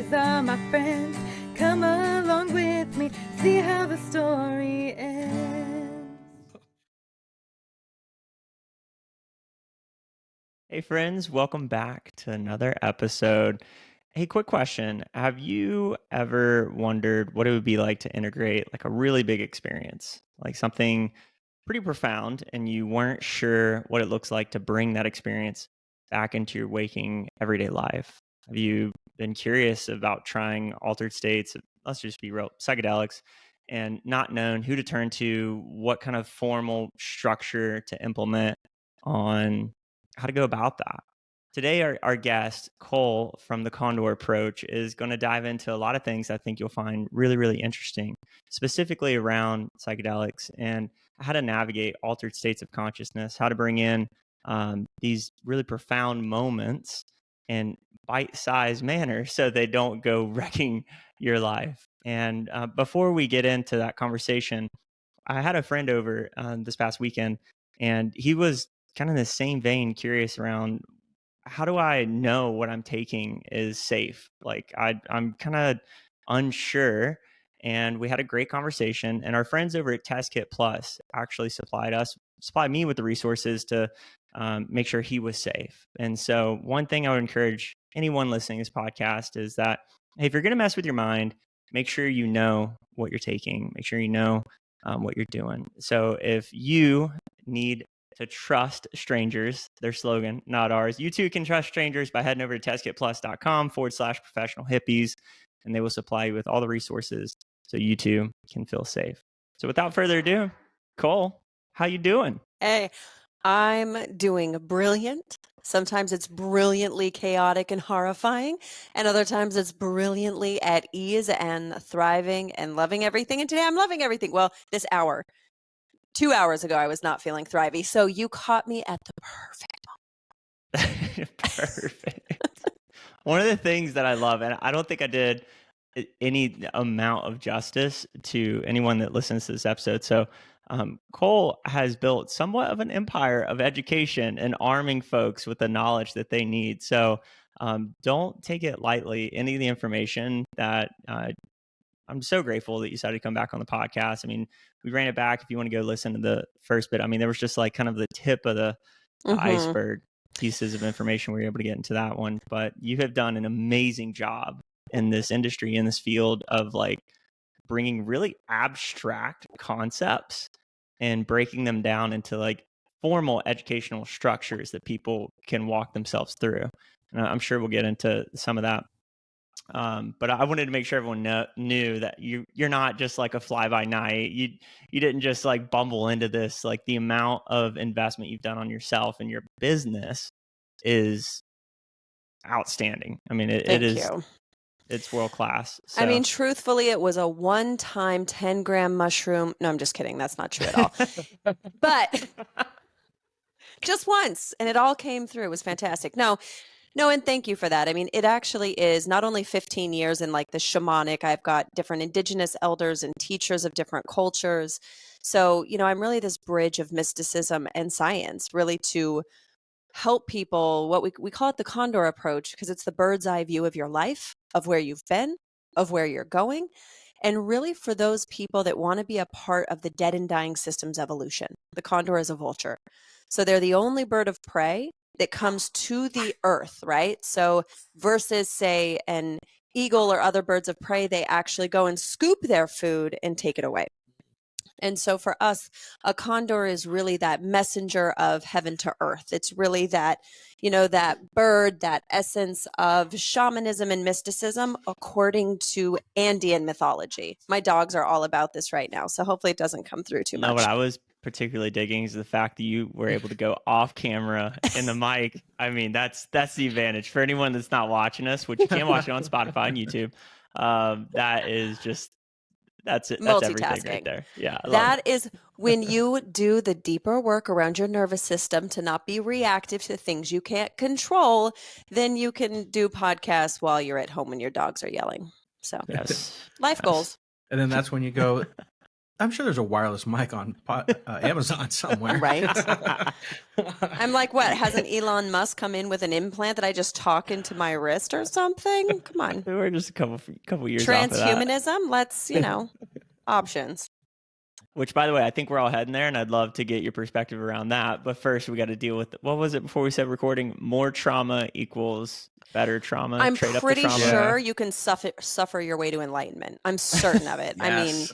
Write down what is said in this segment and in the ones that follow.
these are my friends. Come along with me, see how the story ends. Hey friends, welcome back to another episode. Hey, quick question. Have you ever wondered what it would be like to integrate like a really big experience, like something pretty profound, and you weren't sure what it looks like to bring that experience back into your waking everyday life? Have you been curious about trying altered states, let's just be real, psychedelics, and not known who to turn to, what kind of formal structure to implement on how to go about that? Today, our guest, Cole from the Condor Approach, is going to dive into a lot of things I think you'll find really, really interesting, specifically around psychedelics and how to navigate altered states of consciousness, how to bring in these really profound moments in bite-sized manner so they don't go wrecking your life. And before we get into that conversation, I had a friend over this past weekend, and he was kind of in the same vein, curious around how do I know what I'm taking is safe? Like I'm kind of unsure. And we had a great conversation. And our friends over at Test Kit Plus actually supplied me with the resources to make sure he was safe. And so, one thing I would encourage anyone listening to this podcast is that, hey, if you're going to mess with your mind, make sure you know what you're taking. Make sure you know what you're doing. So, if you need to trust strangers, their slogan, not ours. You too can trust strangers by heading over to testkitplus.com/professional hippies, and they will supply you with all the resources so you too can feel safe. So without further ado, Cole, how you doing? Hey, I'm doing brilliant. Sometimes it's brilliantly chaotic and horrifying, and other times it's brilliantly at ease and thriving and loving everything. And today I'm loving everything. Well, this hour, 2 hours ago, I was not feeling thrivey. So you caught me at the perfect moment. Perfect. One of the things that I love, and I don't think I did any amount of justice to anyone that listens to this episode. So Cole has built somewhat of an empire of education and arming folks with the knowledge that they need. So don't take it lightly. Any of the information that I'm so grateful that you decided to come back on the podcast. I mean, we ran it back. If you want to go listen to the first bit, I mean, there was just like kind of the tip of the iceberg pieces of information we were able to get into that one. But you have done an amazing job in this industry, in this field of like bringing really abstract concepts and breaking them down into like formal educational structures that people can walk themselves through. And I'm sure we'll get into some of that. But I wanted to make sure everyone knew that you're not just like a fly by night. You didn't just like bumble into this. Like the amount of investment you've done on yourself and your business is outstanding. I mean, Thank you. It's world class. So. I mean, truthfully, it was a one-time 10-gram mushroom. No, I'm just kidding. That's not true at all. But just once, and it all came through. It was fantastic. No, and thank you for that. I mean, it actually is not only 15 years in like the shamanic, I've got different indigenous elders and teachers of different cultures. So, I'm really this bridge of mysticism and science, really to help people. What we call it the Condor Approach, because it's the bird's eye view of your life, of where you've been, of where you're going. And really for those people that want to be a part of the dead and dying system's evolution. The condor is a vulture. So they're the only bird of prey that comes to the earth, right? So versus say an eagle or other birds of prey, they actually go and scoop their food and take it away. And so for us, a condor is really that messenger of heaven to earth. It's really that, that bird, that essence of shamanism and mysticism according to Andean mythology. My dogs are all about this right now, so hopefully it doesn't come through too much. No, what I was particularly digging is the fact that you were able to go off camera in the mic. I mean, that's the advantage for anyone that's not watching us, which you can watch it on Spotify and YouTube. That is just that's it. That's everything right there. Yeah, that is when you do the deeper work around your nervous system to not be reactive to things you can't control. Then you can do podcasts while you're at home when your dogs are yelling. So, yes, life goals. And then that's when you go, I'm sure there's a wireless mic on Amazon somewhere. Right? I'm like, what? Hasn't Elon Musk come in with an implant that I just talk into my wrist or something? Come on. We're just a couple years off of that. Transhumanism? Let's, options. Which, by the way, I think we're all heading there, and I'd love to get your perspective around that. But first, we got to deal with, what was it before we said recording? More trauma equals better trauma. I'm Trade pretty up the trauma. sure you can suffer your way to enlightenment. I'm certain of it. Yes. I mean,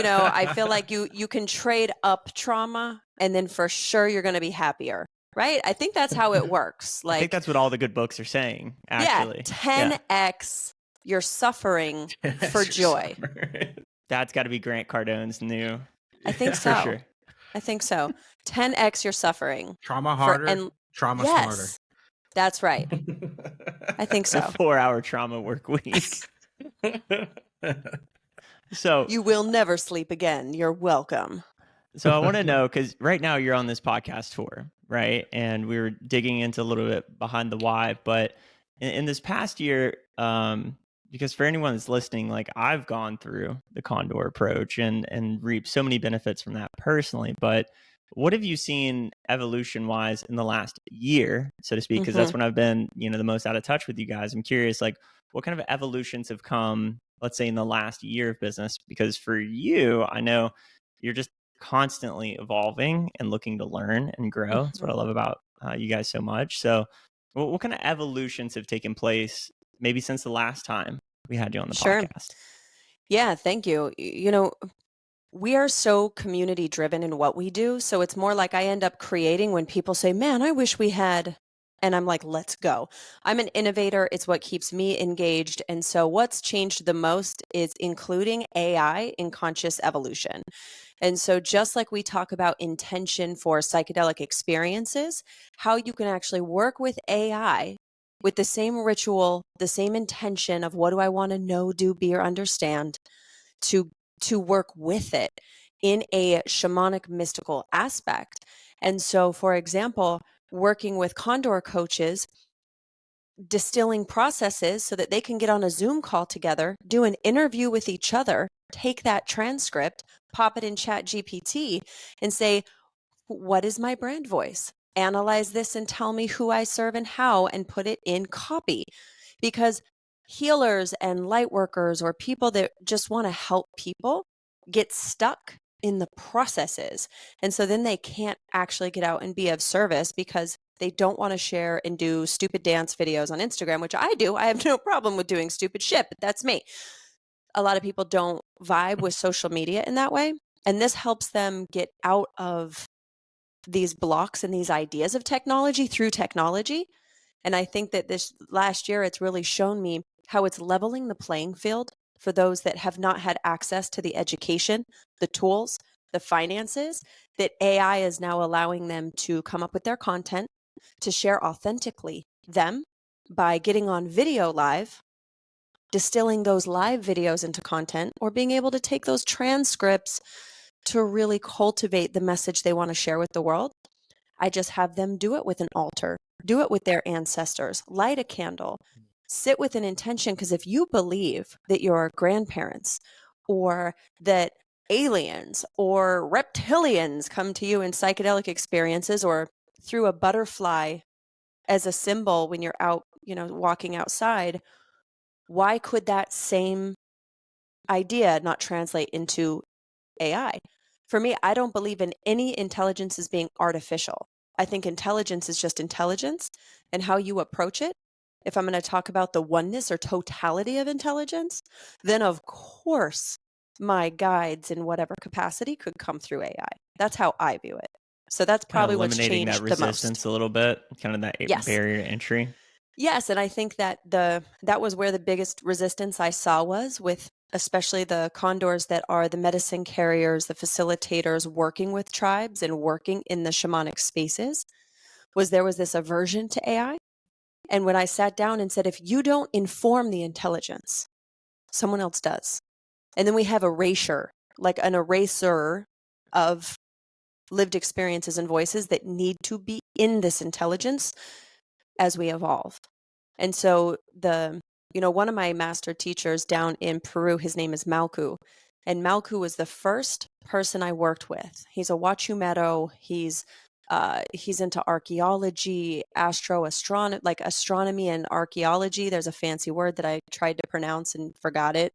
I feel like you can trade up trauma, and then for sure you're going to be happier, right? I think that's how it works. I think that's what all the good books are saying, actually. Yeah, 10x your suffering for joy. That's got to be Grant Cardone's new. I think so. For sure. I think so. 10x your suffering. Trauma harder, trauma smarter. That's right. I think so. A 4-hour trauma work week. So you will never sleep again. You're welcome. So I want to know, because right now you're on this podcast tour, right? And we were digging into a little bit behind the why, but in this past year, because for anyone that's listening, like I've gone through the Condor Approach and reaped so many benefits from that personally. But what have you seen evolution wise in the last year, so to speak? Because that's when I've been, the most out of touch with you guys. I'm curious, like, what kind of evolutions have come, let's say, in the last year of business? Because for you, I know you're just constantly evolving and looking to learn and grow. That's what I love about you guys so much. So what kind of evolutions have taken place maybe since the last time we had you on the podcast? Yeah, thank you. We are so community driven in what we do. So it's more like I end up creating when people say, man, I wish we had. And I'm like, let's go. I'm an innovator. It's what keeps me engaged. And so what's changed the most is including AI in conscious evolution. And so just like we talk about intention for psychedelic experiences, how you can actually work with AI with the same ritual, the same intention of what do I want to know, do, be, or understand, to work with it in a shamanic mystical aspect. And so, for example, working with Condor coaches, distilling processes so that they can get on a Zoom call together, do an interview with each other, take that transcript, pop it in Chat GPT and say, what is my brand voice? Analyze this and tell me who I serve and how, and put it in copy. Because healers and light workers or people that just want to help people get stuck in the processes. And so then they can't actually get out and be of service because they don't want to share and do stupid dance videos on Instagram, which I do. I have no problem with doing stupid shit, but that's me. A lot of people don't vibe with social media in that way. And this helps them get out of these blocks and these ideas of technology through technology. And I think that this last year, it's really shown me how it's leveling the playing field for those that have not had access to the education, the tools, the finances, that AI is now allowing them to come up with their content, to share authentically them by getting on video live, distilling those live videos into content, or being able to take those transcripts to really cultivate the message they want to share with the world. I just have them do it with an altar, do it with their ancestors, light a candle, sit with an intention. Because if you believe that your grandparents or that aliens or reptilians come to you in psychedelic experiences or through a butterfly as a symbol when you're out, walking outside, why could that same idea not translate into AI? For me, I don't believe in any intelligence as being artificial. I think intelligence is just intelligence, and how you approach it. If I'm going to talk about the oneness or totality of intelligence, then of course my guides in whatever capacity could come through AI. That's how I view it. So that's probably what's eliminating changed that the resistance most. a little bit, kind of that Yes. barrier to entry. Yes, and I think that that was where the biggest resistance I saw was with especially the condors that are the medicine carriers, the facilitators working with tribes and working in the shamanic spaces, was there was this aversion to AI. And when I sat down and said, if you don't inform the intelligence, someone else does. And then we have erasure, like an eraser of lived experiences and voices that need to be in this intelligence as we evolve. And so one of my master teachers down in Peru, his name is Malku. And Malku was the first person I worked with. He's a Wachumero. He's into archaeology, astronomy and archaeology. There's a fancy word that I tried to pronounce and forgot it.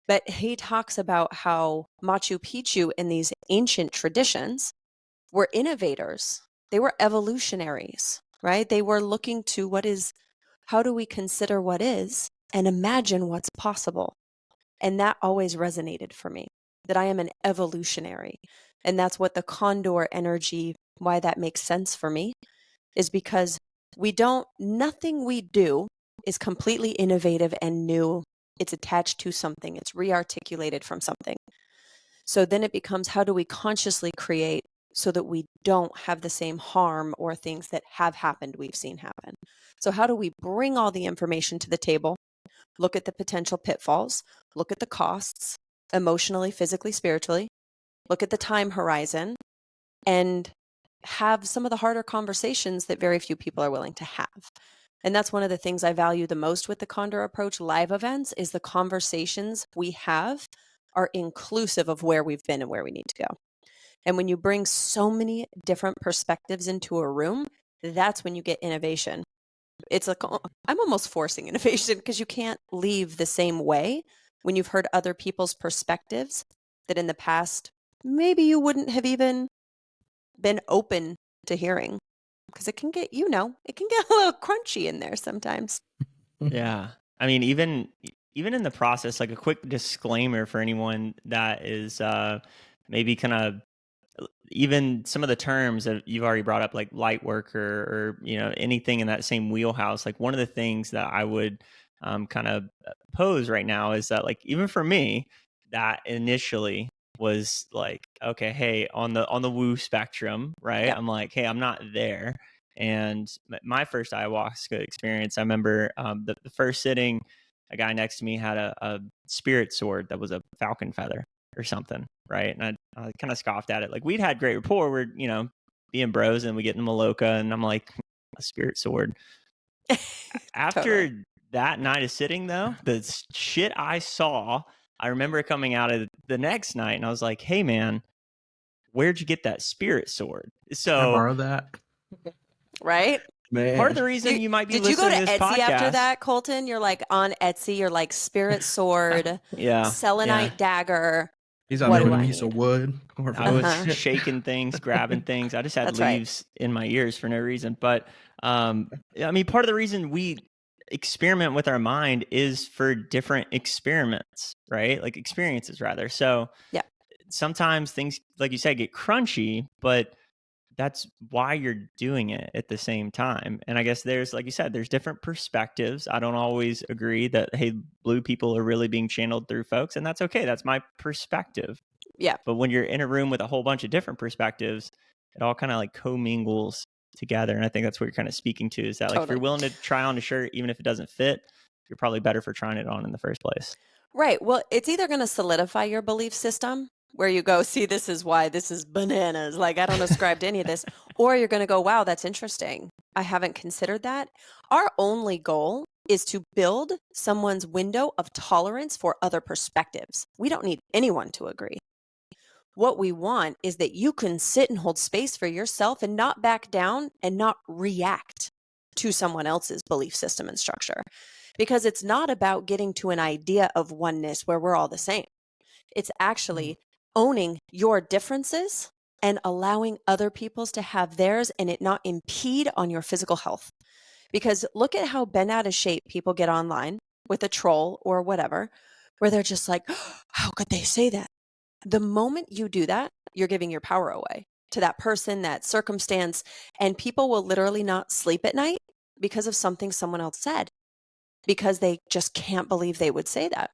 But he talks about how Machu Picchu in these ancient traditions were innovators. They were evolutionaries, right? They were looking to how do we consider what is and imagine what's possible? And that always resonated for me, that I am an evolutionary. And that's what the Condor energy, why that makes sense for me, is because nothing we do is completely innovative and new. It's attached to something. It's rearticulated from something. So then it becomes, how do we consciously create so that we don't have the same harm or things that have happened we've seen happen? So how do we bring all the information to the table, look at the potential pitfalls, look at the costs, emotionally, physically, spiritually, look at the time horizon, and have some of the harder conversations that very few people are willing to have. And that's one of the things I value the most with the Condor Approach live events, is the conversations we have are inclusive of where we've been and where we need to go. And when you bring so many different perspectives into a room, that's when you get innovation. It's like, I'm almost forcing innovation, because you can't leave the same way when you've heard other people's perspectives that in the past, maybe you wouldn't have even been open to hearing, because it can get a little crunchy in there sometimes. Yeah. I mean, even in the process, like a quick disclaimer for anyone that is maybe kind of, even some of the terms that you've already brought up, like light worker or anything in that same wheelhouse. Like, one of the things that I would kind of pose right now is that, like, even for me, that initially was like, okay, hey, on the woo spectrum, right? Yep. I'm like, hey, I'm not there. And my first ayahuasca experience, I remember the first sitting, a guy next to me had a spirit sword that was a falcon feather or something, right? And I kind of scoffed at it. Like, we'd had great rapport. We're, being bros, and we get in Maloka, and I'm like, a spirit sword. After Totally. that night of sitting, though, the shit I saw, I remember coming out of the next night, and I was like, hey, man, where'd you get that spirit sword? Can I So, borrow that? Right? Man. part of the reason you might be Did you go listening to to this Etsy podcast after that, Colton? You're like on Etsy. You're like spirit sword, Yeah. selenite dagger. He's on What there do with a I piece of need? wood. I was Uh-huh. shaking things, grabbing things. I just had That's right. leaves in my ears for no reason. But I mean, part of the reason we experiment with our mind is for different experiments, right? Like, experiences, rather. So Yeah. sometimes things, like you said, get crunchy, but that's why you're doing it at the same time. And I guess there's, like you said, there's different perspectives. I don't always agree that, hey, blue people are really being channeled through folks, and that's okay. That's my perspective. Yeah. But when you're in a room with a whole bunch of different perspectives, it all kind of like commingles together. And I think that's what you're kind of speaking to, is that, like, if you're Totally. willing to try on a shirt, even if it doesn't fit, you're probably better for trying it on in the first place. Right. Well, it's either going to solidify your belief system, where you go, see, this is why this is bananas. Like, I don't ascribe to any of this. Or you're going to go, wow, that's interesting. I haven't considered that. Our only goal is to build someone's window of tolerance for other perspectives. We don't need anyone to agree. What we want is that you can sit and hold space for yourself and not back down and not react to someone else's belief system and structure. Because it's not about getting to an idea of oneness where we're all the same. It's actually owning your differences and allowing other people's to have theirs, and it not impede on your physical health. Because look at how bent out of shape people get online with a troll or whatever, where they're just like, how could they say that? The moment you do that, you're giving your power away to that person, that circumstance, and people will literally not sleep at night because of something someone else said, because they just can't believe they would say that.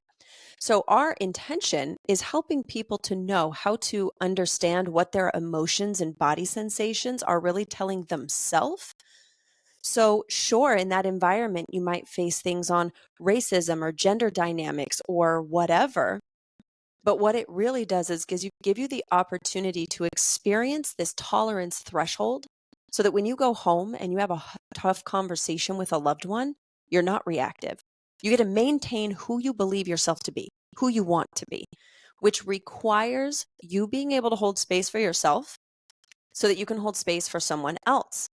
So our intention is helping people to know how to understand what their emotions and body sensations are really telling themselves. So sure, in that environment, you might face things on racism or gender dynamics or whatever. But what it really does is give you the opportunity to experience this tolerance threshold, so that when you go home and you have a tough conversation with a loved one, you're not reactive. You get to maintain who you believe yourself to be, who you want to be, which requires you being able to hold space for yourself so that you can hold space for someone else.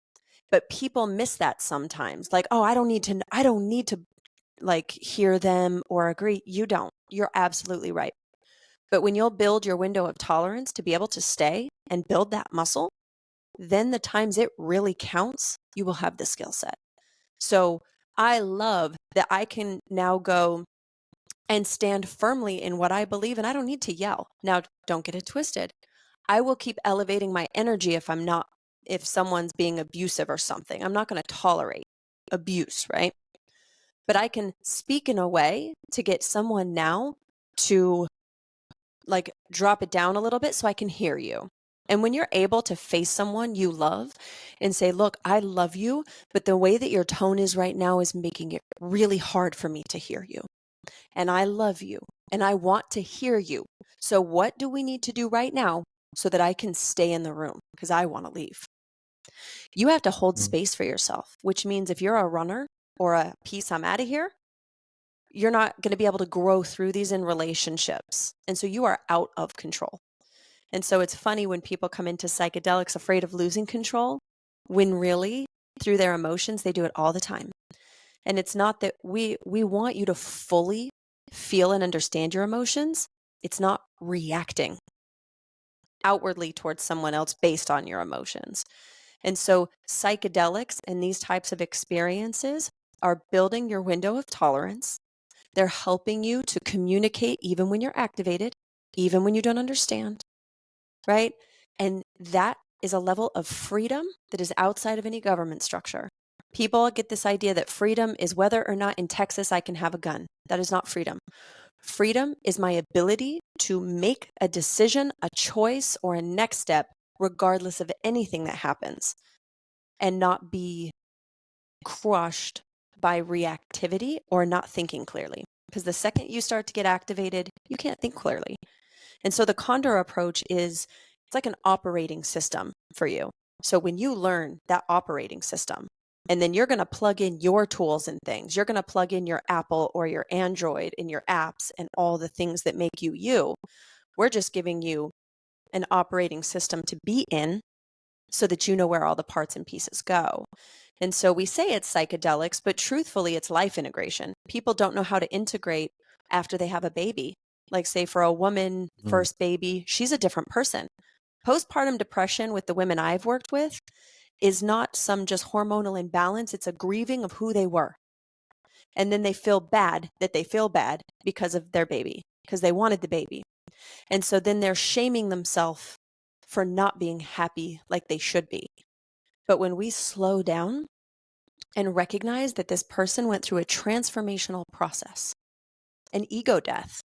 But people miss that sometimes. Like, oh, I don't need to like hear them or agree. You don't. You're absolutely right. But when you'll build your window of tolerance to be able to stay and build that muscle, then the times it really counts, you will have the skill set. So I love that I can now go and stand firmly in what I believe, and I don't need to yell. Now, don't get it twisted. I will keep elevating my energy if someone's being abusive or something. I'm not going to tolerate abuse, right? But I can speak in a way to get someone now to like drop it down a little bit so I can hear you. And when you're able to face someone you love and say, look, I love you, but the way that your tone is right now is making it really hard for me to hear you. And I love you and I want to hear you. So what do we need to do right now so that I can stay in the room? Because I want to leave. You have to hold space for yourself, which means if you're a runner or a peace, I'm out of here, you're not going to be able to grow through these in relationships. And so you are out of control. And so it's funny when people come into psychedelics afraid of losing control, when really through their emotions, they do it all the time. And it's not that we want you to fully feel and understand your emotions. It's not reacting outwardly towards someone else based on your emotions. And so psychedelics and these types of experiences are building your window of tolerance. They're helping you to communicate even when you're activated, even when you don't understand, right? And that is a level of freedom that is outside of any government structure. People get this idea that freedom is whether or not in Texas I can have a gun. That is not freedom. Freedom is my ability to make a decision, a choice, or a next step, regardless of anything that happens, and not be crushed by reactivity or not thinking clearly. Because the second you start to get activated, you can't think clearly. And so the Condor approach it's like an operating system for you. So when you learn that operating system, and then you're going to plug in your tools and things, you're going to plug in your Apple or your Android and your apps and all the things that make you you. We're just giving you an operating system to be in so that you know where all the parts and pieces go. And so we say it's psychedelics, but truthfully, it's life integration. People don't know how to integrate after they have a baby. Like say for a woman, first baby, she's a different person. Postpartum depression with the women I've worked with is not some just hormonal imbalance. It's a grieving of who they were. And then they feel bad that they feel bad because of their baby, because they wanted the baby. And so then they're shaming themselves for not being happy like they should be. But when we slow down and recognize that this person went through a transformational process, an ego death,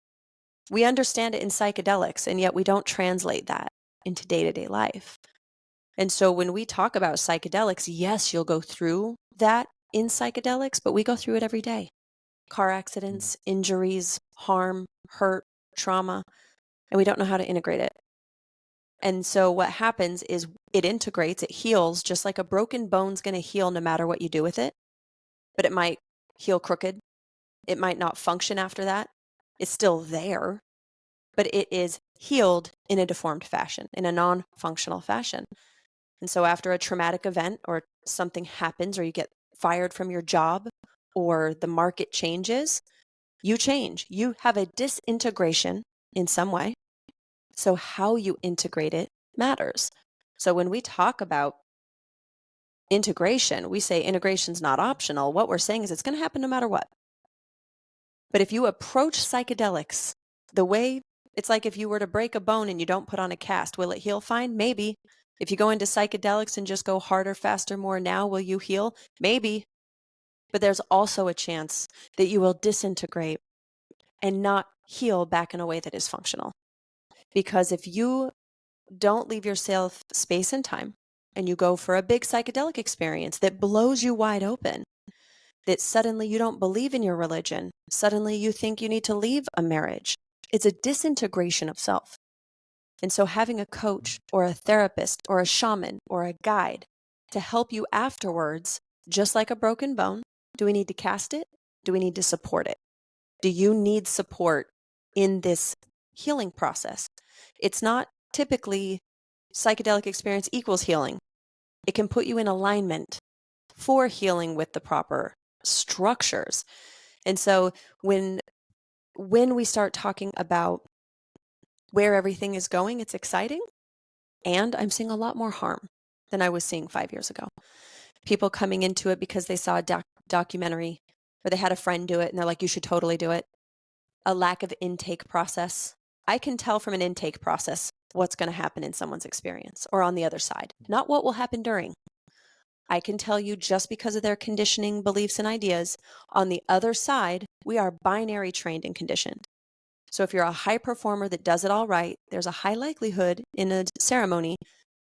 we understand it in psychedelics, and yet we don't translate that into day-to-day life. And so when we talk about psychedelics, yes, you'll go through that in psychedelics, but we go through it every day. Car accidents, injuries, harm, hurt, trauma, and we don't know how to integrate it. And so what happens is it integrates, it heals, just like a broken bone's going to heal no matter what you do with it. But it might heal crooked. It might not function after that. It's still there, but it is healed in a deformed fashion, in a non-functional fashion. And so after a traumatic event or something happens or you get fired from your job or the market changes, you change. You have a disintegration in some way. So how you integrate it matters. So when we talk about integration, we say integration's not optional. What we're saying is it's going to happen no matter what. But if you approach psychedelics the way it's like if you were to break a bone and you don't put on a cast, will it heal fine? Maybe. If you go into psychedelics and just go harder, faster, more now, will you heal? Maybe. But there's also a chance that you will disintegrate and not heal back in a way that is functional. Because if you don't leave yourself space and time and you go for a big psychedelic experience that blows you wide open, that suddenly you don't believe in your religion, suddenly you think you need to leave a marriage, it's a disintegration of self. And so having a coach or a therapist or a shaman or a guide to help you afterwards, just like a broken bone, do we need to cast it? Do we need to support it? Do you need support in this healing process. It's not typically psychedelic experience equals healing. It can put you in alignment for healing with the proper structures. And so when we start talking about where everything is going, it's exciting. And I'm seeing a lot more harm than I was seeing 5 years ago. People coming into it because they saw a documentary or they had a friend do it and they're like, you should totally do it. A lack of intake process. I can tell from an intake process what's going to happen in someone's experience or on the other side, not what will happen during. I can tell you just because of their conditioning, beliefs, and ideas. On the other side, we are binary trained and conditioned. So if you're a high performer that does it all right, there's a high likelihood in a ceremony,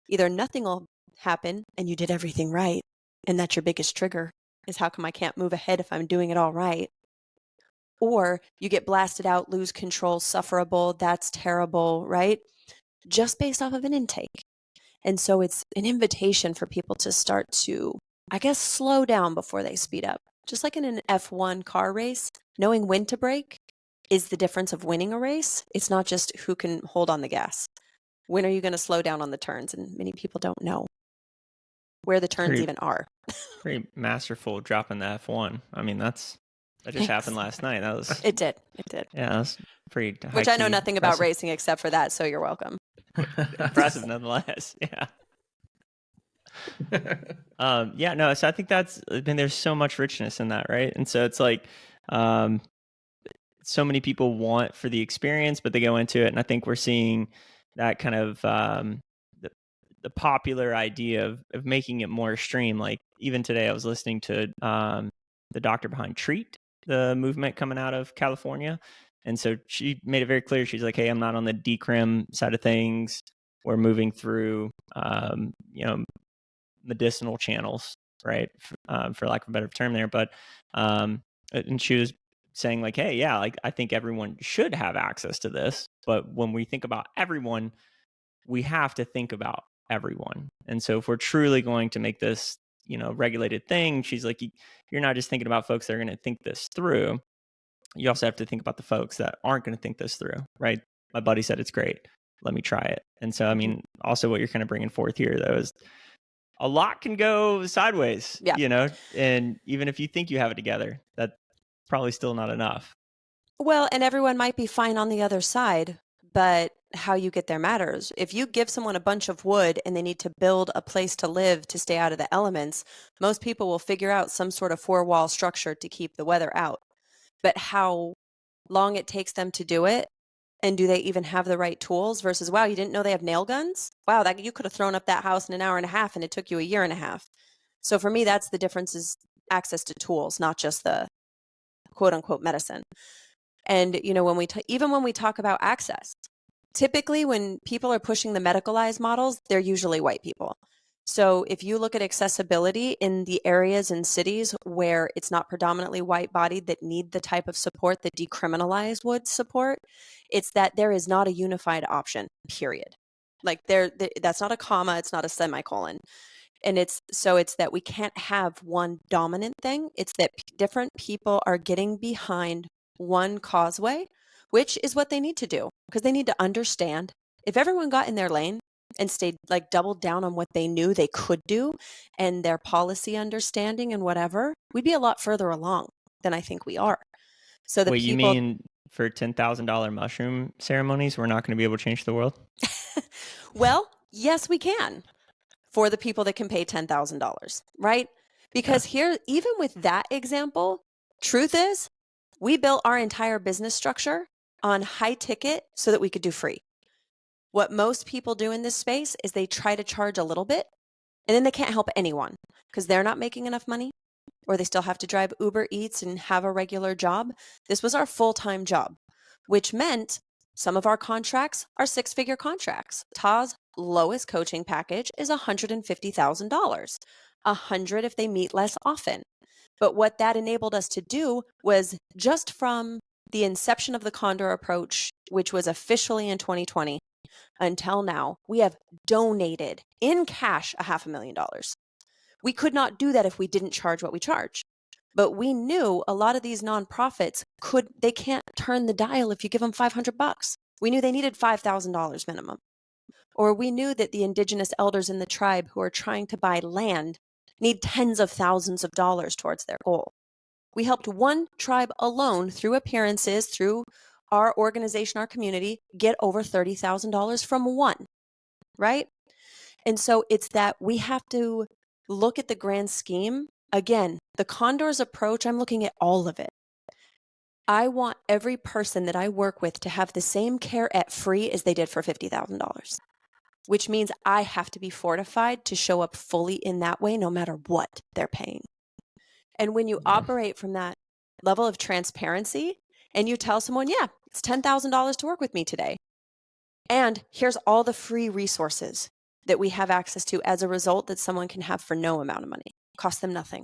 either nothing will happen and you did everything right, and that's your biggest trigger, is how come I can't move ahead if I'm doing it all right? Or you get blasted out, lose control, sufferable, that's terrible, right? Just based off of an intake. And so it's an invitation for people to start to, I guess, slow down before they speed up. Just like in an F1 car race, knowing when to brake is the difference of winning a race. It's not just who can hold on the gas. When are you going to slow down on the turns? And many people don't know where the turns even are. Pretty masterful dropping the F1. I mean, that just happened last night. That was It did. yeah, that was pretty Which I know nothing about impressive. racing except for that, so you're welcome. Impressive nonetheless. Yeah. Yeah, no, so I think there's so much richness in that, right? And so it's like so many people want for the experience, but they go into it, and I think we're seeing that kind of the popular idea of making it more extreme. Like even today I was listening to the doctor behind Treat, the movement coming out of California. And so she made it very clear. She's like, hey, I'm not on the decrim side of things. We're moving through, medicinal channels, right? For lack of a better term there. But, and she was saying like, hey, yeah, like I think everyone should have access to this. But when we think about everyone, we have to think about everyone. And so if we're truly going to make this, regulated thing, she's like, you're not just thinking about folks that are going to think this through. You also have to think about the folks that aren't going to think this through, right? My buddy said it's great. Let me try it. And so, I mean, also what you're kind of bringing forth here, though, is a lot can go sideways, and even if you think you have it together, that's probably still not enough. Well, and everyone might be fine on the other side, but how you get there matters. If you give someone a bunch of wood and they need to build a place to live to stay out of the elements, most people will figure out some sort of four-wall structure to keep the weather out. But how long it takes them to do it, and do they even have the right tools versus, wow, you didn't know they have nail guns? Wow, that you could have thrown up that house in an hour and a half and it took you a year and a half. So for me, that's the difference, is access to tools, not just the quote unquote medicine. And, when we talk about access, typically when people are pushing the medicalized models, they're usually white people. So if you look at accessibility in the areas and cities where it's not predominantly white bodied that need the type of support that decriminalized would support, it's that there is not a unified option, period. Like that's not a comma, it's not a semicolon. And it's that we can't have one dominant thing. It's that different people are getting behind one causeway, which is what they need to do, because they need to understand. If everyone got in their lane and stayed, like, doubled down on what they knew they could do and their policy understanding and whatever, we'd be a lot further along than I think we are. So Wait, you mean for $10,000 mushroom ceremonies, we're not going to be able to change the world? Well, yes, we can, for the people that can pay $10,000, right? Because here, even with that example, truth is, we built our entire business structure on high ticket so that we could do free. What most people do in this space is they try to charge a little bit, and then they can't help anyone because they're not making enough money, or they still have to drive Uber Eats and have a regular job. This was our full-time job, which meant some of our contracts are six-figure contracts. Tah's lowest coaching package is $150,000, $100,000 if they meet less often. But what that enabled us to do was, just from the inception of the Condor Approach, which was officially in 2020, until now, we have donated in cash $500,000. We could not do that if we didn't charge what we charge. But we knew a lot of these nonprofits they can't turn the dial if you give them $500. We knew they needed $5,000 minimum. Or we knew that the indigenous elders in the tribe who are trying to buy land need tens of thousands of dollars towards their goal. We helped one tribe alone through appearances, through our organization, our community, get over $30,000 from one, right? And so it's that we have to look at the grand scheme. Again, the Condor's approach, I'm looking at all of it. I want every person that I work with to have the same care at free as they did for $50,000, which means I have to be fortified to show up fully in that way, no matter what they're paying. And when you operate from that level of transparency and you tell someone, yeah, it's $10,000 to work with me today. And here's all the free resources that we have access to as a result that someone can have for no amount of money, cost them nothing.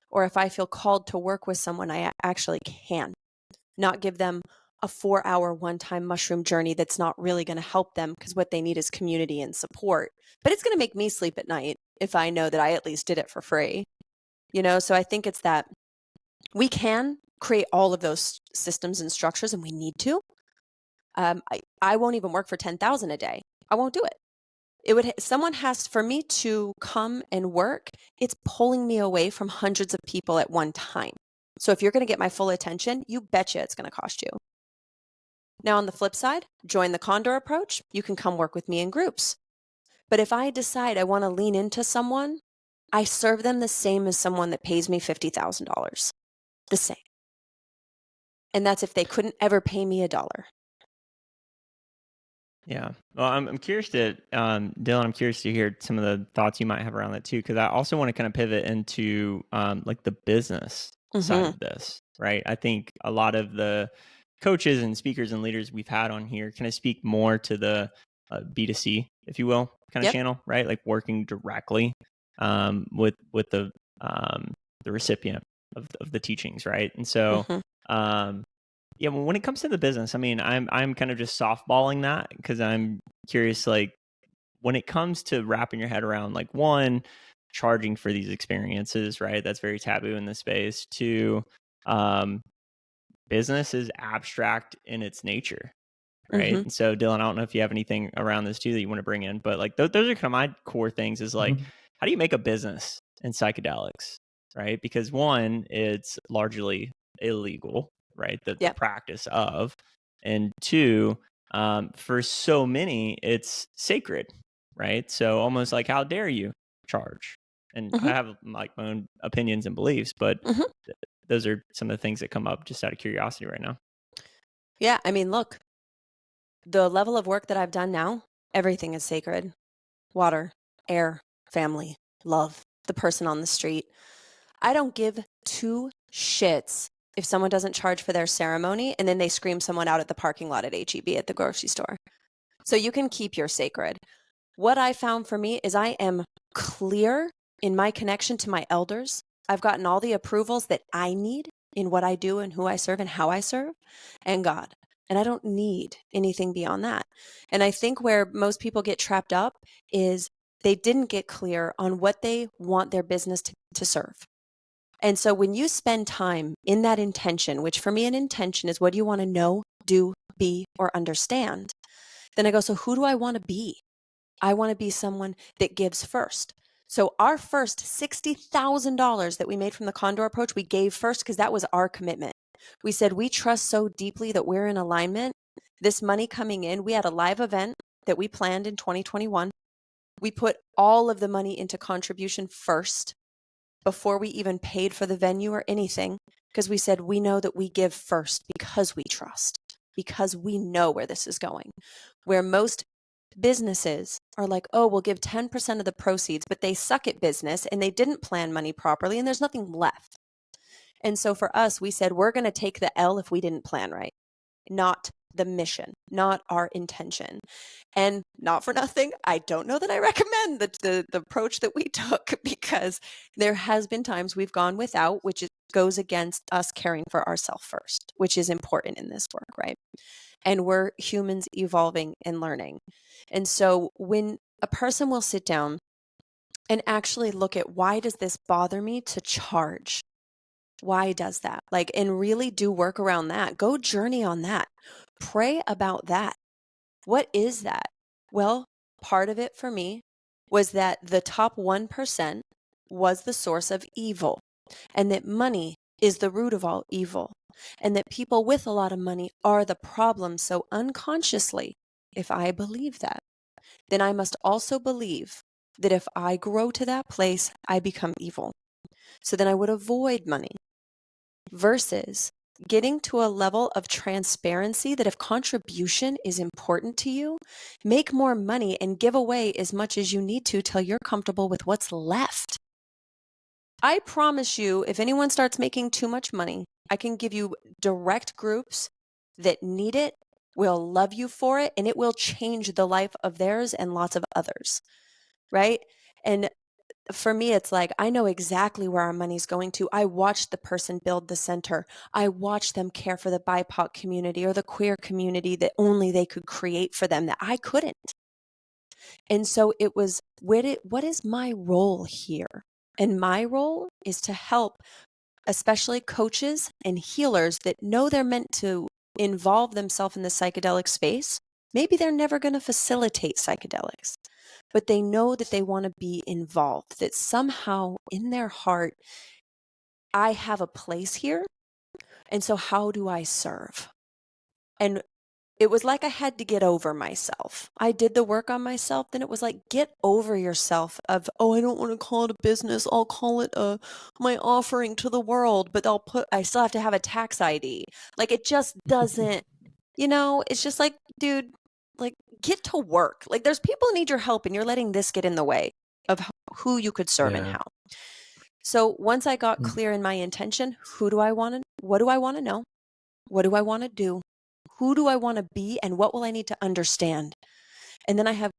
Or if I feel called to work with someone, I actually can. Not give them a 4-hour one-time mushroom journey that's not really going to help them because what they need is community and support. But it's going to make me sleep at night if I know that I at least did it for free. So I think it's that we can create all of those systems and structures, and we need to. I won't even work for $10,000 a day. I won't do it. Someone has, for me to come and work, it's pulling me away from hundreds of people at one time. So if you're going to get my full attention, you betcha it's going to cost you. Now, on the flip side, join the Condor Approach. You can come work with me in groups. But if I decide I want to lean into someone, I serve them the same as someone that pays me $50,000. The same. And that's if they couldn't ever pay me $1. Yeah. Well, I'm curious to, Dylan, I'm curious to hear some of the thoughts you might have around that too, because I also want to kind of pivot into like the business side of this, right? I think a lot of the coaches and speakers and leaders we've had on here kind of speak more to the B2C, if you will, kind of channel, right? Like working directly with the recipient of the teachings, right? And so, yeah, well, when it comes to the business, I mean, I'm kind of just softballing that because I'm curious, like when it comes to wrapping your head around, like one, charging for these experiences, right? That's very taboo in this space. Two, business is abstract in its nature, right? And so, Dylan, I don't know if you have anything around this too that you want to bring in, but like those are kind of my core things. Is like, how do you make a business in psychedelics, right? Because one, it's largely illegal, right? The practice of, and two, for so many, it's sacred, right? So almost like, how dare you charge? And I have like my own opinions and beliefs, but those are some of the things that come up just out of curiosity right now. Yeah, I mean, look, the level of work that I've done now, everything is sacred. Water, air, family, love, the person on the street. I don't give two shits if someone doesn't charge for their ceremony and then they scream someone out at the parking lot at HEB at the grocery store. So you can keep your sacred. What I found for me is I am clear in my connection to my elders. I've gotten all the approvals that I need in what I do and who I serve and how I serve, and God. And I don't need anything beyond that. And I think where most people get trapped up is they didn't get clear on what they want their business to serve. And so when you spend time in that intention, which for me an intention is what do you want to know, do, be, or understand, then I go, so who do I want to be? I want to be someone that gives first. So our first $60,000 that we made from the Condor Approach, we gave first because that was our commitment. We said we trust so deeply that we're in alignment. This money coming in, we had a live event that we planned in 2021. We put all of the money into contribution first before we even paid for the venue or anything, because we said we know that we give first because we trust, because we know where this is going. Where most businesses are like, oh, we'll give 10% of the proceeds, but they suck at business and they didn't plan money properly and there's nothing left. And so for us, we said, we're going to take the L if we didn't plan right, not the mission, not our intention. And not for nothing, I don't know that I recommend the approach that we took, because there has been times we've gone without, which goes against us caring for ourselves first, which is important in this work, right? And we're humans evolving and learning. And so when a person will sit down and actually look at, why does this bother me to charge? Why does that? Like, and really do work around that. Go journey on that. Pray about that. What is that? Well, part of it for me was that the top 1% was the source of evil, and that money is the root of all evil, and that people with a lot of money are the problem. So unconsciously, if I believe that, then I must also believe that if I grow to that place, I become evil. So then I would avoid money versus getting to a level of transparency that if contribution is important to you, make more money and give away as much as you need to till you're comfortable with what's left. I promise you, if anyone starts making too much money, I can give you direct groups that need it, will love you for it, and it will change the life of theirs and lots of others, right? And for me, it's like, I know exactly where our money's going to. I watched the person build the center. I watched them care for the BIPOC community or the queer community that only they could create for them that I couldn't. And so it was, what is my role here? And my role is to help, especially coaches and healers that know they're meant to involve themselves in the psychedelic space. Maybe they're never going to facilitate psychedelics, but they know that they want to be involved, that somehow in their heart, I have a place here. And so how do I serve? And it was like I had to get over myself. I did the work on myself. Then it was like, get over yourself of, oh, I don't want to call it a business. I'll call it my offering to the world, but I still have to have a tax ID. Like, it just doesn't, it's just like, dude, like, get to work. Like, there's people who need your help and you're letting this get in the way of who you could serve and Yeah. how. So once I got Mm. clear in my intention, what do I want to know? What do I want to do? Who do I want to be? And what will I need to understand? And then I have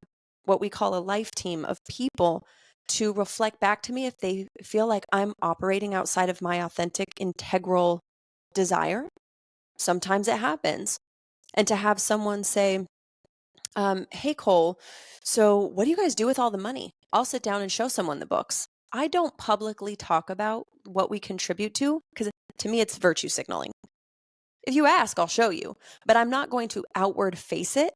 what we call a life team of people to reflect back to me if they feel like I'm operating outside of my authentic, integral desire. Sometimes it happens. And to have someone say, hey, Kole, so what do you guys do with all the money? I'll sit down and show someone the books. I don't publicly talk about what we contribute to because to me, it's virtue signaling. If you ask, I'll show you, but I'm not going to outward face it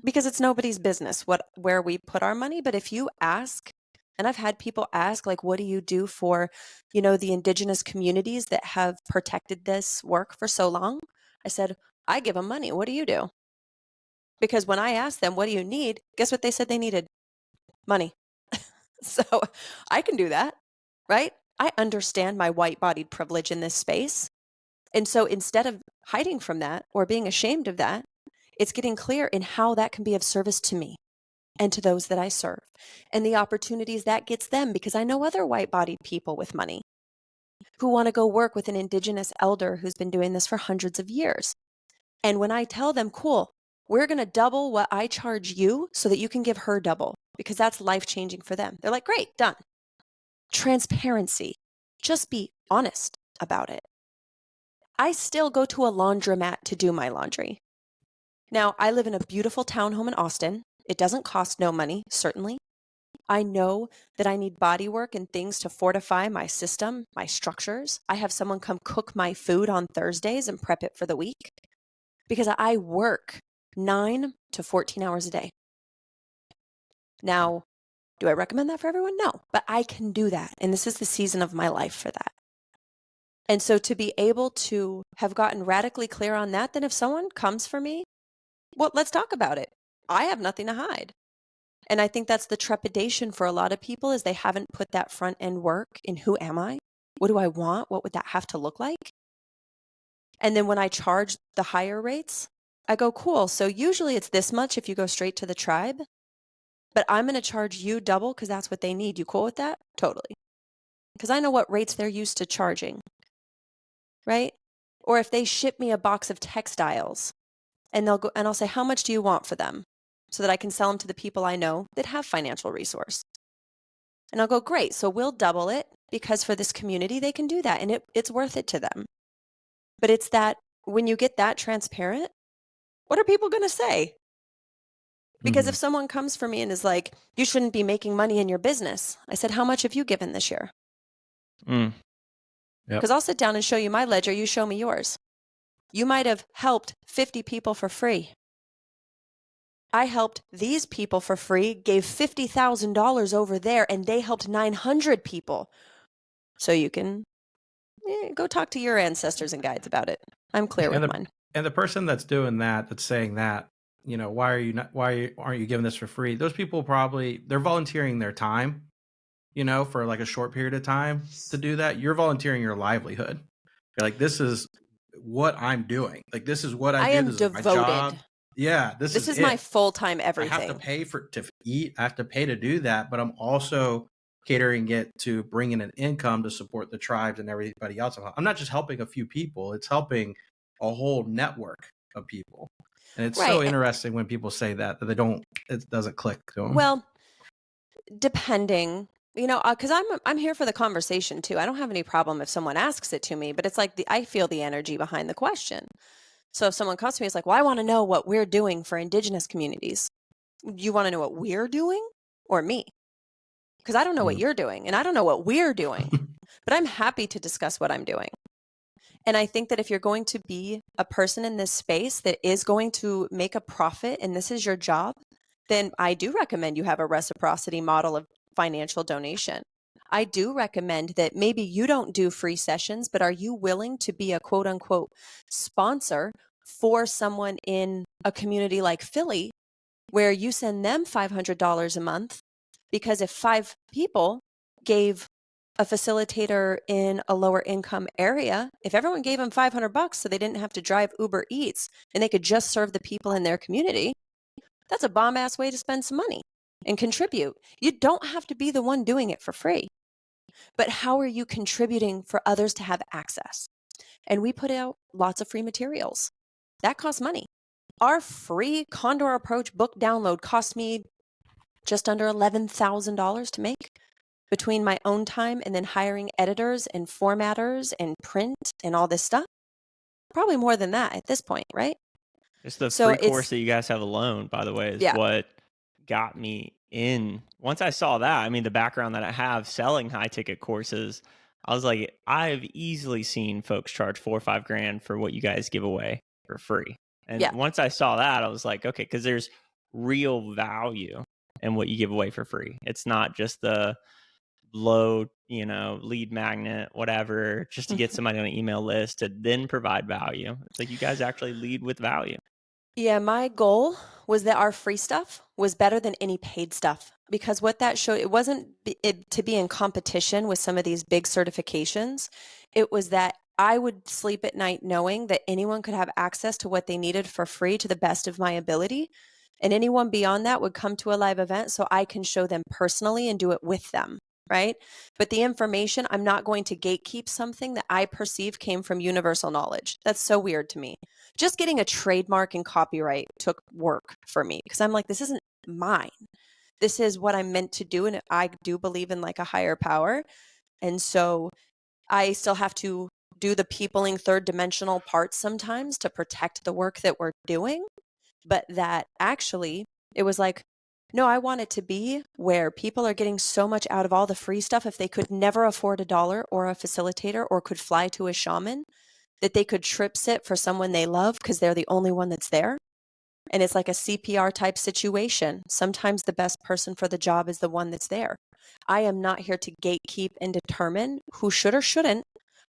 because it's nobody's business where we put our money. But if you ask, and I've had people ask, like, what do you do for, the indigenous communities that have protected this work for so long? I said, I give them money. What do you do? Because when I asked them, what do you need? Guess what they said they needed? Money. So I can do that, right? I understand my white-bodied privilege in this space. And so instead of hiding from that or being ashamed of that, it's getting clear in how that can be of service to me and to those that I serve and the opportunities that gets them, because I know other white-bodied people with money who want to go work with an indigenous elder who's been doing this for hundreds of years. And when I tell them, cool, we're going to double what I charge you so that you can give her double, because that's life-changing for them. They're like, great, done. Transparency. Just be honest about it. I still go to a laundromat to do my laundry. Now, I live in a beautiful townhome in Austin. It doesn't cost no money, certainly. I know that I need body work and things to fortify my system, my structures. I have someone come cook my food on Thursdays and prep it for the week because I work 9 to 14 hours a day. Now, do I recommend that for everyone? No, but I can do that. And this is the season of my life for that. And so to be able to have gotten radically clear on that, then if someone comes for me, well, let's talk about it. I have nothing to hide. And I think that's the trepidation for a lot of people is they haven't put that front end work in who am I? What do I want? What would that have to look like? And then when I charge the higher rates, I go, cool. So usually it's this much if you go straight to the tribe, but I'm going to charge you double because that's what they need. You cool with that? Totally. Because I know what rates they're used to charging. Right? Or if they ship me a box of textiles and I'll say, how much do you want for them? So that I can sell them to the people I know that have financial resource. And I'll go, great. So we'll double it because for this community, they can do that. And it's worth it to them. But it's that when you get that transparent, what are people going to say? Because if someone comes for me and is like, you shouldn't be making money in your business. I said, how much have you given this year? Mm. Because I'll sit down and show you my ledger. You show me yours. You might have helped 50 people for free. I helped these people for free, gave $50,000 over there, and they helped 900 people. So you can go talk to your ancestors and guides about it. I'm clear with mine. And the person that's doing that, that's saying that, why aren't you giving this for free? Those people they're volunteering their time, for like a short period of time to do that. You're volunteering your livelihood. You're like, this is what I'm doing. Like, this is what I do. am This devoted. is my job. Yeah, this is my it. full-time I everything. have to pay to eat. I have to pay to do that, but I'm also catering it to bring in an income to support the tribes and everybody else. I'm not just helping a few people; it's helping a whole network of people. And it's so interesting when people say that it doesn't click to them. Well, depending, because I'm here for the conversation too. I don't have any problem if someone asks it to me, but it's like I feel the energy behind the question. So if someone comes to me, it's like, well, I want to know what we're doing for indigenous communities. You want to know what we're doing or me? Because I don't know what you're doing and I don't know what we're doing, but I'm happy to discuss what I'm doing. And I think that if you're going to be a person in this space that is going to make a profit and this is your job, then I do recommend you have a reciprocity model of financial donation. I do recommend that maybe you don't do free sessions, but are you willing to be a quote unquote sponsor for someone in a community like Philly where you send them $500 a month? Because if 5 people gave a facilitator in a lower income area, if everyone gave them $500 so they didn't have to drive Uber Eats and they could just serve the people in their community, that's a bomb ass way to spend some money and contribute. You don't have to be the one doing it for free. But how are you contributing for others to have access? And we put out lots of free materials. That costs money. Our free Condor Approach book download cost me just under $11,000 to make, between my own time and then hiring editors and formatters and print and all this stuff. Probably more than that at this point, right? It's the free course that you guys have alone, by the way, is what got me in. Once I saw that, I mean, the background that I have selling high ticket courses, I was like, I've easily seen folks charge $4 or $5 grand for what you guys give away for free. And once I saw that, I was like, okay, because there's real value in what you give away for free. It's not just the low, lead magnet, whatever, just to get somebody on an email list to then provide value. It's like you guys actually lead with value. Yeah, my goal was that our free stuff was better than any paid stuff, because what that showed, it wasn't to be in competition with some of these big certifications. It was that I would sleep at night knowing that anyone could have access to what they needed for free to the best of my ability. And anyone beyond that would come to a live event so I can show them personally and do it with them. Right? But the information, I'm not going to gatekeep something that I perceive came from universal knowledge. That's so weird to me. Just getting a trademark and copyright took work for me because I'm like, this isn't mine. This is what I'm meant to do. And I do believe in like a higher power. And so I still have to do the peopling third dimensional parts sometimes to protect the work that we're doing. But that actually, it was like, no, I want it to be where people are getting so much out of all the free stuff. If they could never afford $1 or a facilitator or could fly to a shaman, that they could trip sit for someone they love because they're the only one that's there. And it's like a CPR type situation. Sometimes the best person for the job is the one that's there. I am not here to gatekeep and determine who should or shouldn't.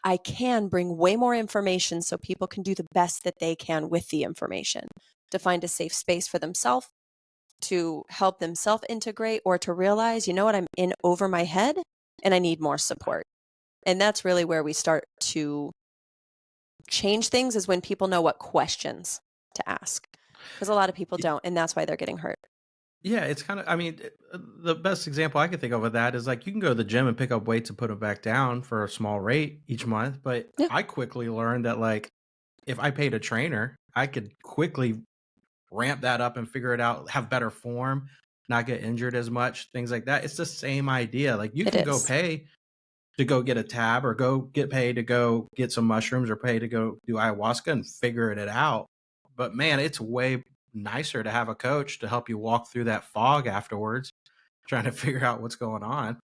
I can bring way more information so people can do the best that they can with the information to find a safe space for themselves, to help them self-integrate, or to realize, you know what, I'm in over my head and I need more support. And that's really where we start to change things, is when people know what questions to ask. Because a lot of people don't, and that's why they're getting hurt. Yeah, it's kind of, I mean, the best example I can think of that is like you can go to the gym and pick up weights and put them back down for a small rate each month. But I quickly learned that like if I paid a trainer, I could quickly ramp that up and figure it out, have better form, not get injured as much, things like that. It's the same idea. Like you can go pay to go get a tab or go get paid to go get some mushrooms or pay to go do ayahuasca and figure it out. But man, it's way nicer to have a coach to help you walk through that fog afterwards, trying to figure out what's going on.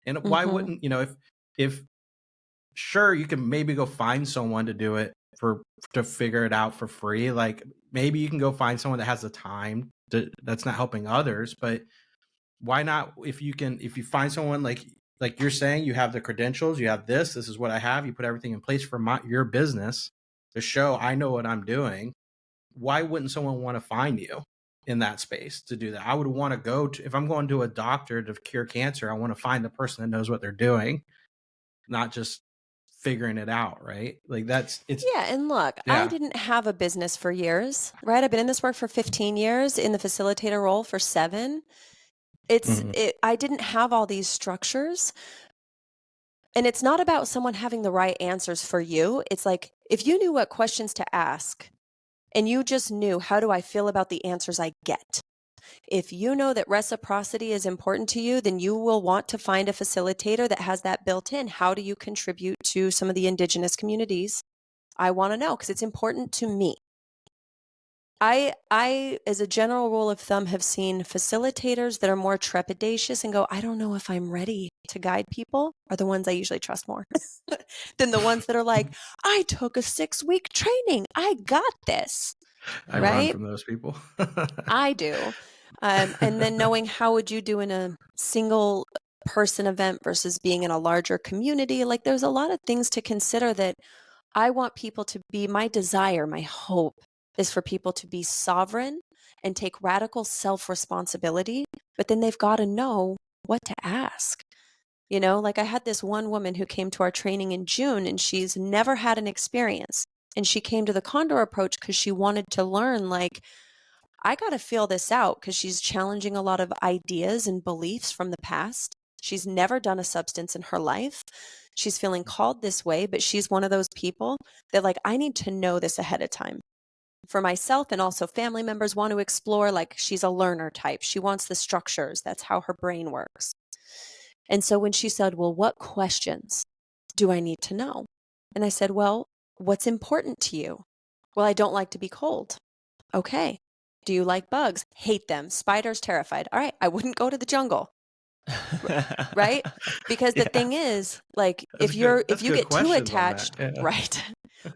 And why wouldn't, if sure, you can maybe go find someone to do it to figure it out for free. Like maybe you can go find someone that has the time that's not helping others, but why not, if you find someone like you're saying, you have the credentials, you have this is what I have, you put everything in place for your business to show I know what I'm doing. Why wouldn't someone want to find you in that space to do that? I would want to go to, if I'm going to a doctor to cure cancer, I want to find the person that knows what they're doing, not just figuring it out, right? Like yeah. And look, I didn't have a business for years, right? I've been in this work for 15 years, in the facilitator role for 7. I didn't have all these structures. And it's not about someone having the right answers for you. It's like, if you knew what questions to ask and you just knew, how do I feel about the answers I get? If you know that reciprocity is important to you, then you will want to find a facilitator that has that built in. How do you contribute to some of the indigenous communities? I want to know, because it's important to me. I, as a general rule of thumb, have seen facilitators that are more trepidatious and go, I don't know if I'm ready to guide people, are the ones I usually trust more than the ones that are like, I took a 6-week training, I got this. I run from those people. I do. And then knowing how would you do in a single person event versus being in a larger community, like there's a lot of things to consider that I want people to be. My desire, my hope is for people to be sovereign and take radical self-responsibility, but then they've got to know what to ask. You know, like I had this one woman who came to our training in June, and she's never had an experience. And she came to the Condor Approach because she wanted to learn, like, I got to feel this out, because she's challenging a lot of ideas and beliefs from the past. She's never done a substance in her life. She's feeling called this way, but she's one of those people that, like, I need to know this ahead of time. For myself, and also family members want to explore, like, she's a learner type. She wants the structures. That's how her brain works. And so when she said, well, what questions do I need to know? And I said, well, what's important to you? Well, I don't like to be cold. Okay. Do you like bugs? Hate them. Spiders, terrified. All right. I wouldn't go to the jungle. Right? Because the thing is, like, if you get too attached, right?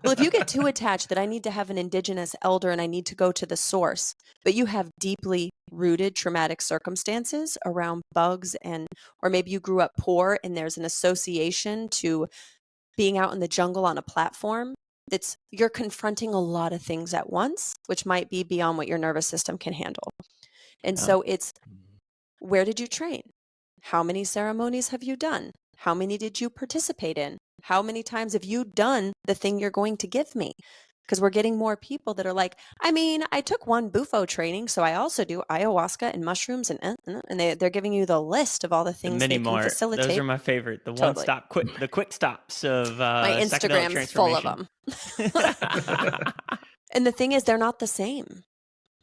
Well, if you get too attached that I need to have an indigenous elder and I need to go to the source, but you have deeply rooted traumatic circumstances around bugs, or maybe you grew up poor and there's an association to being out in the jungle on a platform, you're confronting a lot of things at once, which might be beyond what your nervous system can handle. And so it's, where did you train? How many ceremonies have you done? How many did you participate in? How many times have you done the thing you're going to give me? Because we're getting more people that are like, I mean, I took one bufo training, so I also do ayahuasca and mushrooms, and they're giving you the list of all the things they can facilitate. Those are my favorite. The Totally. the quick stops of my Instagram's full of them. And the thing is, they're not the same.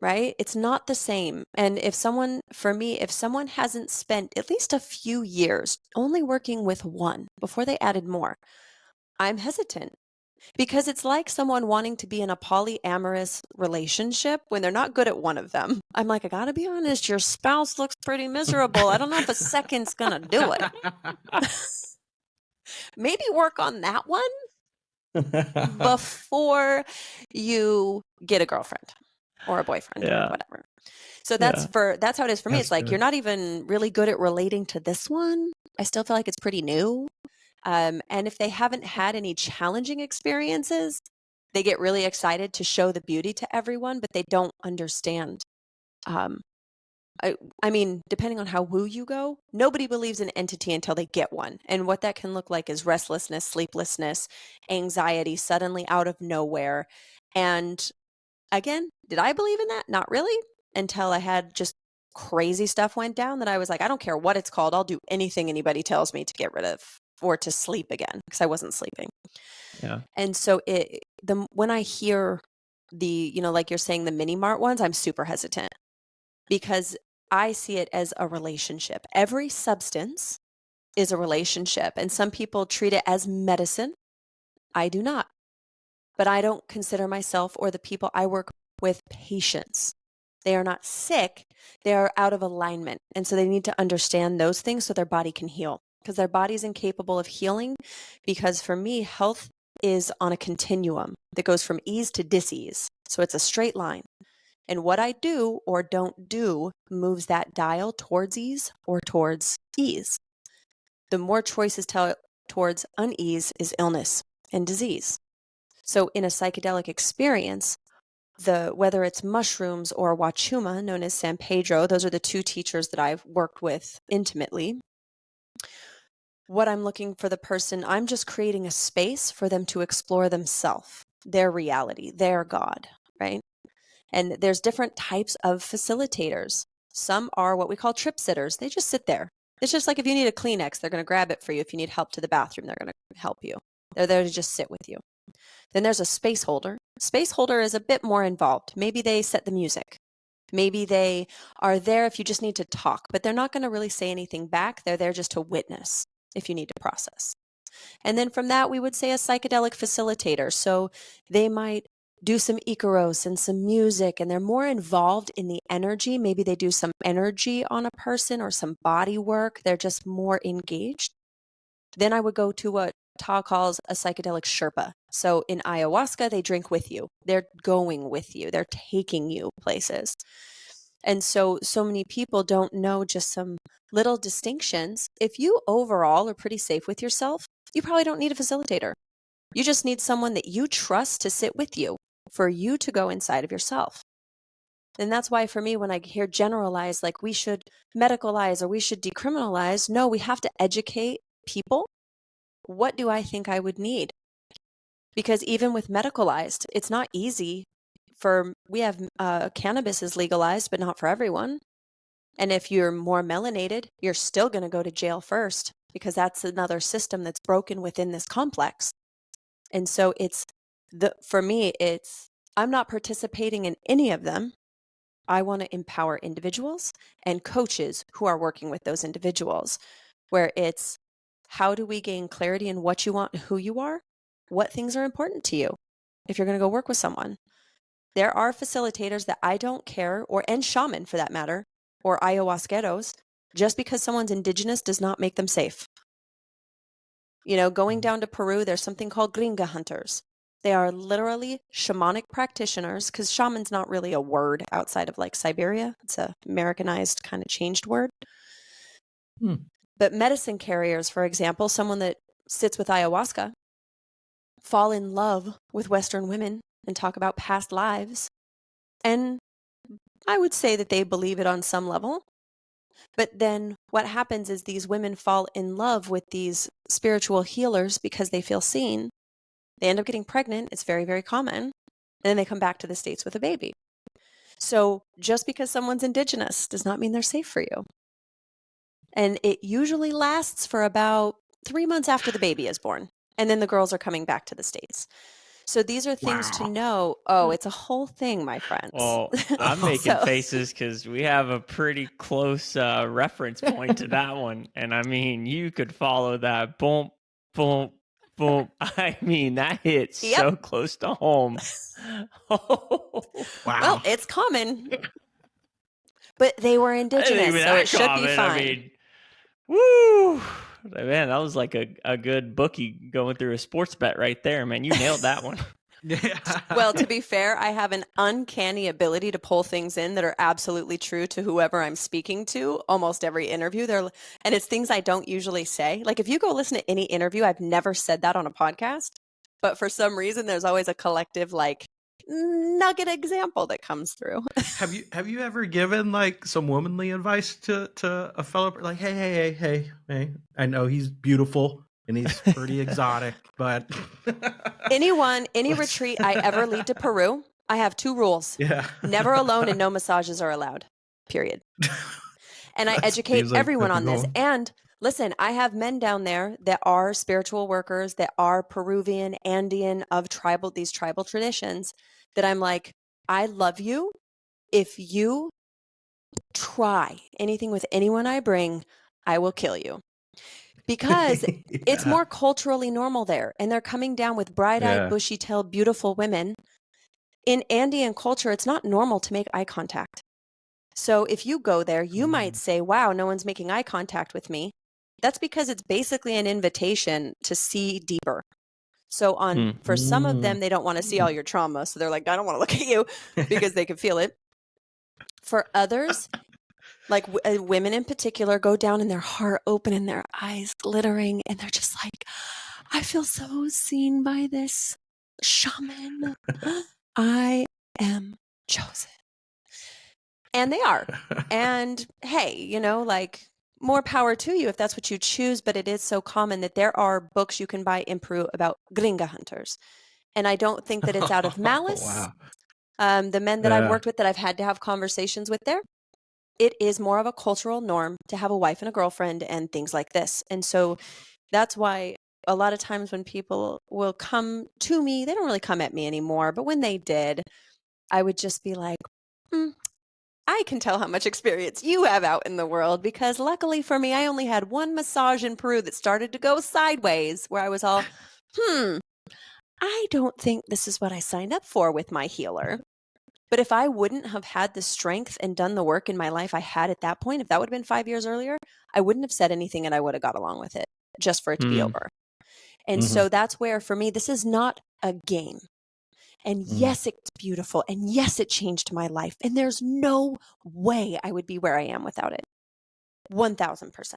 Right? It's not the same. And if someone hasn't spent at least a few years only working with one before they added more, I'm hesitant, because it's like someone wanting to be in a polyamorous relationship when they're not good at one of them. I'm like, I gotta be honest, your spouse looks pretty miserable. I don't know if a second's gonna do it. Maybe work on that one before you get a girlfriend or a boyfriend or whatever. So that's how it is for me. It's like, you're not even really good at relating to this one. I still feel like it's pretty new. And if they haven't had any challenging experiences, they get really excited to show the beauty to everyone, but they don't understand. I mean, depending on how woo you go, nobody believes in entity until they get one. And what that can look like is restlessness, sleeplessness, anxiety, suddenly out of nowhere. And again, did I believe in that? Not really, until I had just crazy stuff went down that I was like, I don't care what it's called. I'll do anything anybody tells me to get rid of or to sleep again, because I wasn't sleeping. Yeah. And so when I hear like you're saying, the mini mart ones, I'm super hesitant, because I see it as a relationship. Every substance is a relationship, and some people treat it as medicine. I do not. But I don't consider myself or the people I work with patients. They are not sick. They are out of alignment. And so they need to understand those things so their body can heal, because their body's incapable of healing. Because for me, health is on a continuum that goes from ease to dis-ease. So it's a straight line. And what I do or don't do moves that dial towards ease or towards ease. The more choices towards unease is illness and disease. So in a psychedelic experience, whether it's mushrooms or wachuma, known as San Pedro, those are the two teachers that I've worked with intimately. What I'm looking for the person, I'm just creating a space for them to explore themselves, their reality, their God, right? And there's different types of facilitators. Some are what we call trip sitters. They just sit there. It's just like if you need a Kleenex, they're going to grab it for you. If you need help to the bathroom, they're going to help you. They're there to just sit with you. Then there's a space holder. Space holder is a bit more involved. Maybe they set the music. Maybe they are there if you just need to talk, but they're not going to really say anything back. They're there just to witness if you need to process. And then from that, we would say a psychedelic facilitator. So they might do some Icaros and some music, and they're more involved in the energy. Maybe they do some energy on a person or some body work. They're just more engaged. Then I would go to what Tah calls a psychedelic Sherpa. So in ayahuasca, they drink with you. They're going with you. They're taking you places. And so many people don't know just some little distinctions. If you overall are pretty safe with yourself, you probably don't need a facilitator. You just need someone that you trust to sit with you for you to go inside of yourself. And that's why for me, when I hear generalize, like we should medicalize or we should decriminalize, no, we have to educate people. What do I think I would need? Because even with medicalized, it's not easy we have cannabis is legalized, but not for everyone. And if you're more melanated, you're still going to go to jail first because that's another system that's broken within this complex. And so for me, I'm not participating in any of them. I want to empower individuals and coaches who are working with those individuals, where it's how do we gain clarity in what you want and who you are, what things are important to you if you're going to go work with someone. There are facilitators that I don't care, and shaman for that matter, or ayahuasqueros, just because someone's indigenous does not make them safe. Going down to Peru, there's something called gringa hunters. They are literally shamanic practitioners, because shaman's not really a word outside of like Siberia. It's a Americanized kind of changed word. But medicine carriers, for example, someone that sits with ayahuasca, fall in love with Western women and talk about past lives. And I would say that they believe it on some level. But then what happens is these women fall in love with these spiritual healers because they feel seen. They end up getting pregnant. It's very, very common. And then they come back to the States with a baby. So just because someone's indigenous does not mean they're safe for you. And it usually lasts for about 3 months after the baby is born. And then the girls are coming back to the States. So these are things to know. Oh, it's a whole thing, my friends. Well, I'm making faces because we have a pretty close reference point to that one. And I mean, you could follow that. Boom, boom, boom. I mean, that hits so close to home. Wow. Well, it's common. But they were indigenous, so it should be fine. I mean, woo! Man, that was like a good bookie going through a sports bet right there, man. You nailed that one. Well, to be fair, I have an uncanny ability to pull things in that are absolutely true to whoever I'm speaking to. Almost every interview, and it's things I don't usually say. Like if you go listen to any interview, I've never said that on a podcast, but for some reason, there's always a collective like nugget example that comes through. Have you ever given like some womanly advice to a fellow, like, hey, I know he's beautiful and he's pretty exotic, but any retreat I ever lead to Peru, I have 2 rules. Never alone and no massages are allowed. Period. And I educate everyone on this. And listen, I have men down there that are spiritual workers, that are Peruvian, Andean, of these tribal traditions, that I'm like, I love you. If you try anything with anyone I bring, I will kill you. Because it's more culturally normal there. And they're coming down with bright-eyed, bushy-tailed, beautiful women. In Andean culture, it's not normal to make eye contact. So if you go there, you might say, wow, no one's making eye contact with me. That's because it's basically an invitation to see deeper. So for some of Mm. them, they don't want to see all your trauma. So they're like, I don't want to look at you because they can feel it. For others, like women in particular, go down and their heart open and their eyes glittering. And they're just like, I feel so seen by this shaman. I am chosen. And they are. And hey, you know, like more power to you if that's what you choose. But it is so common that there are books you can buy in Peru about gringa hunters. And I don't think that it's out of malice. Wow. The men that I've Yeah. worked with that I've had to have conversations with there, it is more of a cultural norm to have a wife and a girlfriend and things like this. And so that's why a lot of times when people will come to me, they don't really come at me anymore. But when they did, I would just be like, I can tell how much experience you have out in the world, because luckily for me, I only had one massage in Peru that started to go sideways where I was all, I don't think this is what I signed up for with my healer. But if I wouldn't have had the strength and done the work in my life I had at that point, if that would have been 5 years earlier, I wouldn't have said anything and I would have got along with it just for it to be over. And so that's where, for me, this is not a game. And yes, it's beautiful. And yes, it changed my life. And there's no way I would be where I am without it. 1000%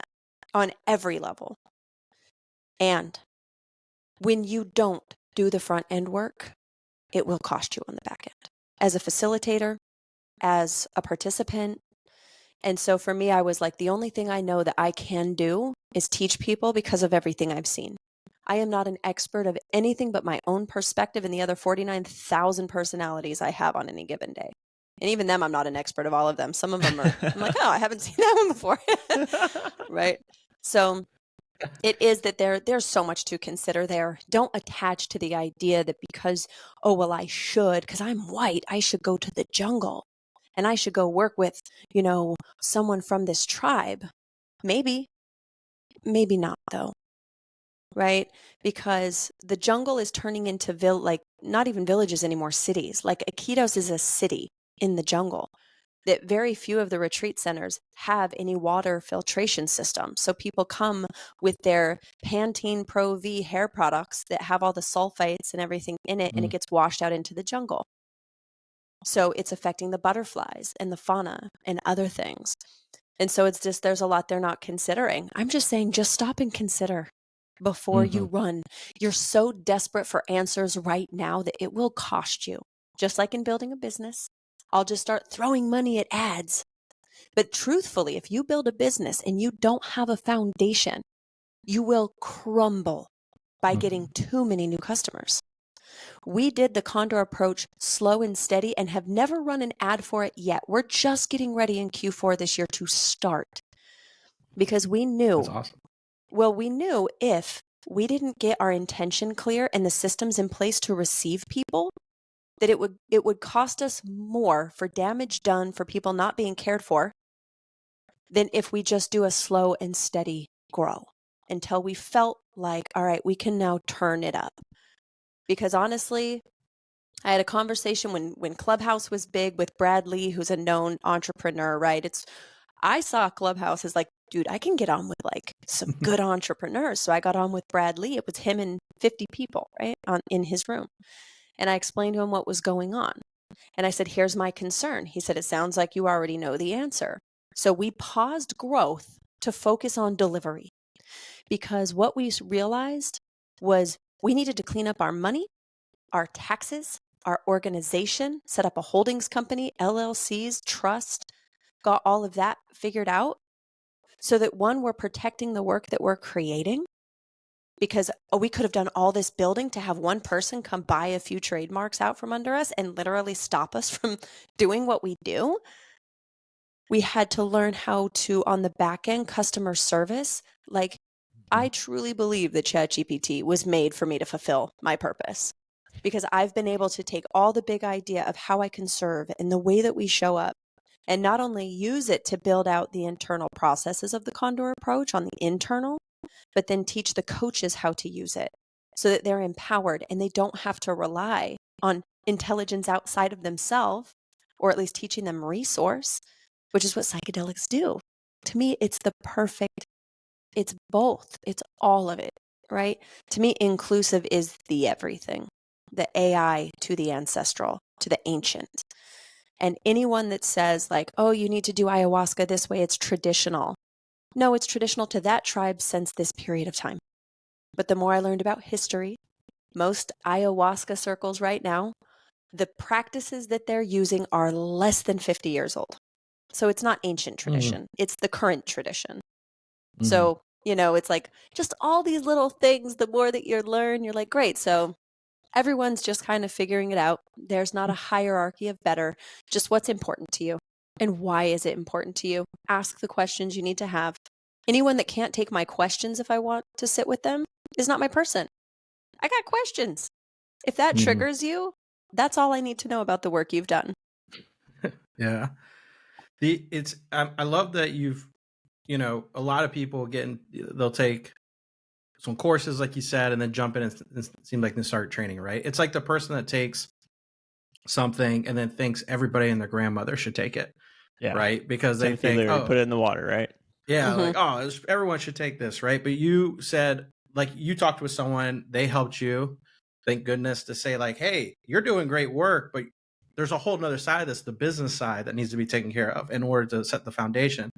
on every level. And when you don't do the front end work, it will cost you on the back end as a facilitator, as a participant. And so for me, I was like, the only thing I know that I can do is teach people because of everything I've seen. I am not an expert of anything but my own perspective and the other 49,000 personalities I have on any given day. And even them, I'm not an expert of all of them. Some of them are, I'm like, oh, I haven't seen that one before. Right. So it is that there's so much to consider there. Don't attach to the idea that because, oh, well, I should, because I'm white, I should go to the jungle and I should go work with, you know, someone from this tribe. Maybe not though. Right? Because the jungle is turning into like not even villages anymore, cities. Like Iquitos is a city in the jungle. That very few of the retreat centers have any water filtration system. So people come with their Pantene Pro V hair products that have all the sulfites and everything in it, and it gets washed out into the jungle. So it's affecting the butterflies and the fauna and other things. And so it's just, there's a lot they're not considering. I'm just saying, just stop and consider before you run. You're so desperate for answers right now that it will cost you. Just like in building a business, I'll just start throwing money at ads. But truthfully, if you build a business and you don't have a foundation, you will crumble by getting too many new customers. We did the Condor Approach slow and steady and have never run an ad for it yet. We're just getting ready in Q4 this year to start because we knew. That's awesome. Well, we knew if we didn't get our intention clear and the systems in place to receive people, that it would cost us more for damage done for people not being cared for than if we just do a slow and steady grow until we felt like, all right, we can now turn it up. Because honestly, I had a conversation when Clubhouse was big with Brad Lee, who's a known entrepreneur, right? I saw Clubhouse as like, dude, I can get on with like some good entrepreneurs. So I got on with Brad Lee. It was him and 50 people, right, in his room. And I explained to him what was going on. And I said, here's my concern. He said, it sounds like you already know the answer. So we paused growth to focus on delivery, because what we realized was we needed to clean up our money, our taxes, our organization, set up a holdings company, LLCs, trust, got all of that figured out so that, one, we're protecting the work that we're creating, because we could have done all this building to have one person come buy a few trademarks out from under us and literally stop us from doing what we do. We had to learn how to, on the back end, customer service. Like, I truly believe that ChatGPT was made for me to fulfill my purpose, because I've been able to take all the big idea of how I can serve and the way that we show up, and not only use it to build out the internal processes of the Condor Approach on the internal, but then teach the coaches how to use it so that they're empowered and they don't have to rely on intelligence outside of themselves, or at least teaching them resource, which is what psychedelics do. To me, it's the perfect, it's both, it's all of it. right? To me, inclusive is the everything, the AI to the ancestral, to the ancient. And anyone that says like, oh, you need to do ayahuasca this way, it's traditional. No, it's traditional to that tribe since this period of time. But the more I learned about history, most ayahuasca circles right now, the practices that they're using are less than 50 years old. So it's not ancient tradition. It's the current tradition. So, it's like just all these little things, the more that you learn, you're like, great. So everyone's just kind of figuring it out. There's not a hierarchy of better, just what's important to you and why is it important to you? Ask the questions you need to have. Anyone that can't take my questions if I want to sit with them is not my person. I got questions. If that triggers you, that's all I need to know about the work you've done. Yeah. I love that you've, a lot of people they'll take some courses, like you said, and then jump in and it seems like they start training, right? It's like the person that takes something and then thinks everybody and their grandmother should take it. Yeah. Right. Because they Timothy think, Leary, put it in the water, right? Yeah. Like, oh, everyone should take this. Right. But you said, like, you talked with someone, they helped you, thank goodness, to say like, hey, you're doing great work, but there's a whole nother side of this, the business side, that needs to be taken care of in order to set the foundation.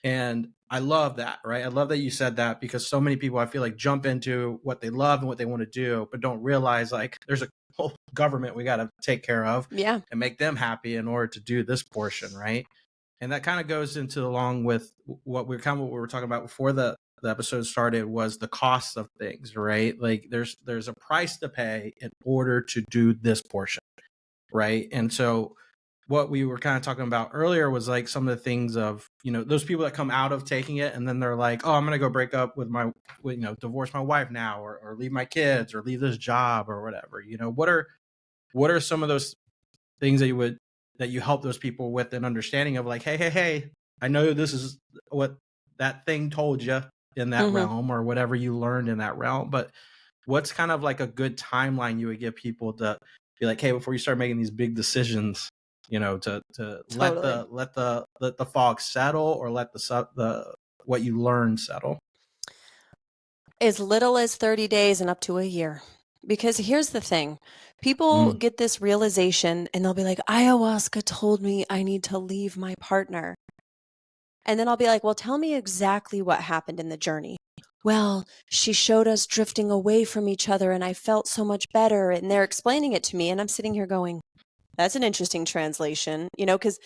And I love that, right? I love that you said that, because so many people, I feel like, jump into what they love and what they want to do, but don't realize like there's a whole government we got to take care of and make them happy in order to do this portion, right? And that kind of goes into along with what we were talking about before the episode started, was the cost of things, right? Like there's a price to pay in order to do this portion, right? And so what we were kind of talking about earlier was like some of the things of, those people that come out of taking it and then they're like, oh, I'm going to go break up with divorce my wife now, or leave my kids, or leave this job, or whatever. What are some of those things that you help those people with an understanding of like, hey, I know this is what that thing told you in that realm, or whatever you learned in that realm, but what's kind of like a good timeline you would give people to be like, hey, before you start making these big decisions, to totally let the fog settle, or let the what you learn settle? As little as 30 days and up to a year. Because here's the thing. People get this realization and they'll be like, ayahuasca told me I need to leave my partner. And then I'll be like, well, tell me exactly what happened in the journey. Well, she showed us drifting away from each other and I felt so much better. And they're explaining it to me. And I'm sitting here going, that's an interesting translation, because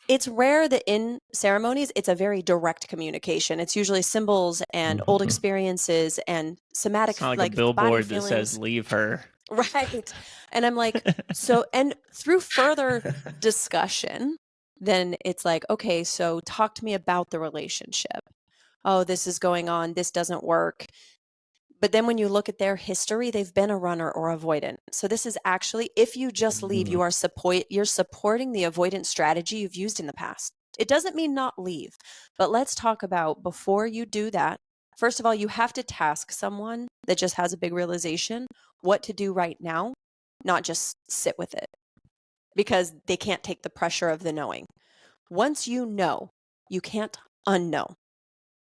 it's rare that in ceremonies, it's a very direct communication. It's usually symbols and old experiences and somatic, it's not like a billboard that says leave her. Right. And I'm like, so, and through further discussion, then it's like, okay, so talk to me about the relationship. Oh, this is going on. This doesn't work. But then when you look at their history, they've been a runner or avoidant. So this is actually, if you just leave, you're supporting the avoidant strategy you've used in the past. It doesn't mean not leave, but let's talk about, before you do that, first of all, you have to task someone that just has a big realization what to do right now, not just sit with it, because they can't take the pressure of the knowing. Once you know, you can't unknow.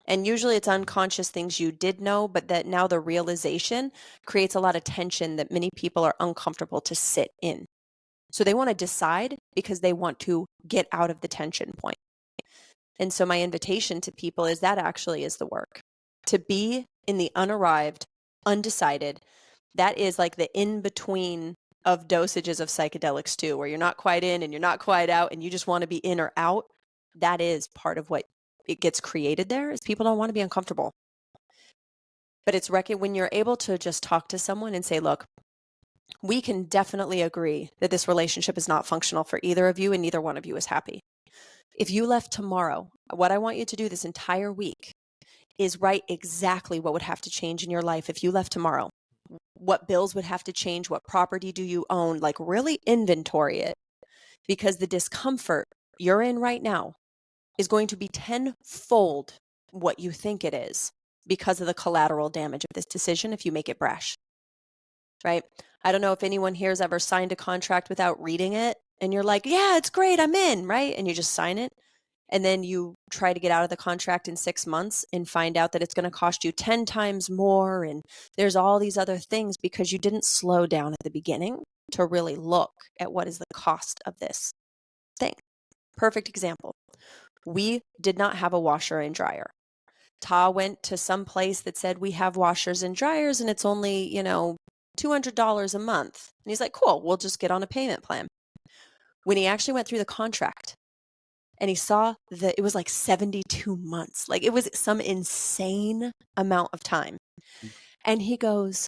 And usually it's unconscious things you did know, but that now the realization creates a lot of tension that many people are uncomfortable to sit in. So they want to decide because they want to get out of the tension point. And so my invitation to people is that actually is the work. To be in the unarrived, undecided, that is like the in-between of dosages of psychedelics too, where you're not quite in and you're not quite out and you just want to be in or out. That is part of what it gets created there, is people don't want to be uncomfortable. But it's when you're able to just talk to someone and say, look, we can definitely agree that this relationship is not functional for either of you and neither one of you is happy. If you left tomorrow, what I want you to do this entire week is write exactly what would have to change in your life if you left tomorrow. What bills would have to change? What property do you own? Like really inventory it, because the discomfort you're in right now is going to be tenfold what you think it is because of the collateral damage of this decision if you make it brash, right? I don't know if anyone here has ever signed a contract without reading it and you're like, yeah, it's great, I'm in, right? And you just sign it. and then you try to get out of the contract in 6 months and find out that it's going to cost you 10 times more, and there's all these other things because you didn't slow down at the beginning to really look at what is the cost of this thing. Perfect example. We did not have a washer and dryer. Tah went to some place that said we have washers and dryers and it's only, $200 a month. And he's like, cool, we'll just get on a payment plan. When he actually went through the contract and he saw that it was like 72 months, like it was some insane amount of time. And he goes,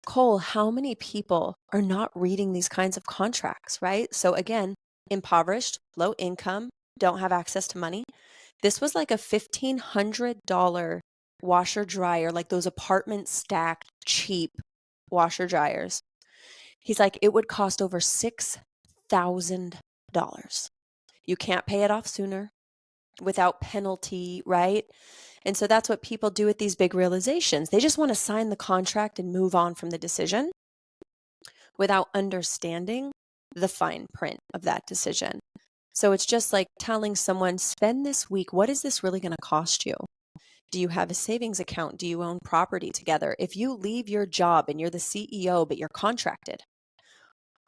Kole, how many people are not reading these kinds of contracts, right? So again, impoverished, low income, don't have access to money. This was like a $1,500 washer dryer, like those apartment stacked cheap washer dryers. He's like, it would cost over $6,000. You can't pay it off sooner without penalty, right? And so that's what people do with these big realizations. They just want to sign the contract and move on from the decision without understanding the fine print of that decision. So it's just like telling someone, spend this week, what is this really going to cost you? Do you have a savings account? Do you own property together? If you leave your job and you're the CEO, but you're contracted,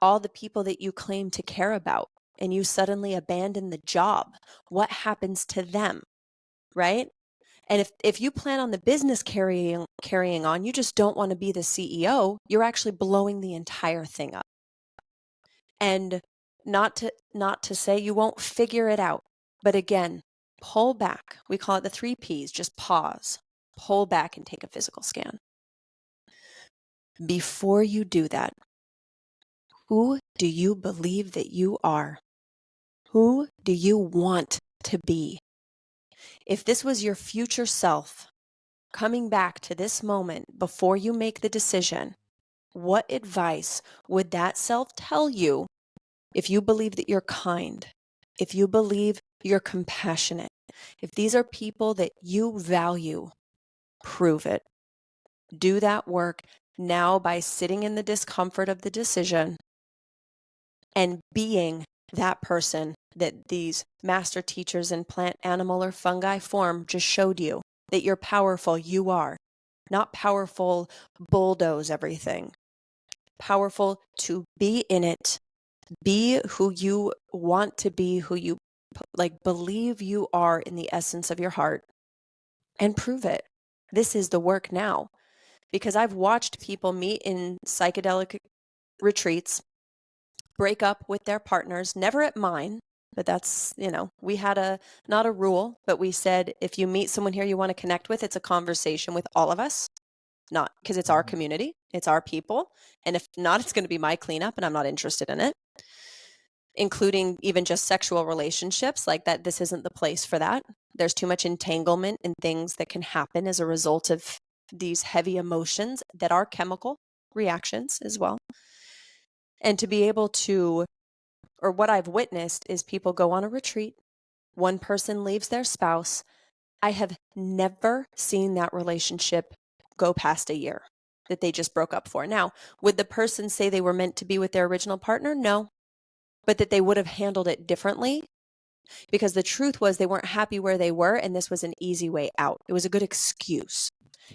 all the people that you claim to care about, and you suddenly abandon the job, what happens to them, right? And if you plan on the business carrying on, you just don't want to be the CEO, you're actually blowing the entire thing up. And not to say you won't figure it out, but again, pull back. We call it the 3 Ps, just pause, pull back and take a physical scan. Before you do that, who do you believe that you are? Who do you want to be? If this was your future self coming back to this moment before you make the decision, what advice would that self tell you if you believe that you're kind, if you believe you're compassionate, if these are people that you value? Prove it. Do that work now by sitting in the discomfort of the decision and being that person that these master teachers in plant, animal, or fungi form just showed you, that you're powerful. You are not powerful, bulldoze everything. Powerful to be in it, be who you want to be, who you believe you are in the essence of your heart, and prove it. This is the work now, because I've watched people meet in psychedelic retreats, break up with their partners, never at mine, but that's, we had not a rule, but we said, if you meet someone here you want to connect with, it's a conversation with all of us, not because it's our community, it's our people. And if not, it's going to be my cleanup and I'm not interested in it, including even just sexual relationships like that. This isn't the place for that. There's too much entanglement and things that can happen as a result of these heavy emotions that are chemical reactions as well. And to be able to, or what I've witnessed is people go on a retreat, one person leaves their spouse. I have never seen that relationship go past a year that they just broke up for. Now, would the person say they were meant to be with their original partner? No, but that they would have handled it differently, because the truth was they weren't happy where they were, and this was an easy way out. It was a good excuse.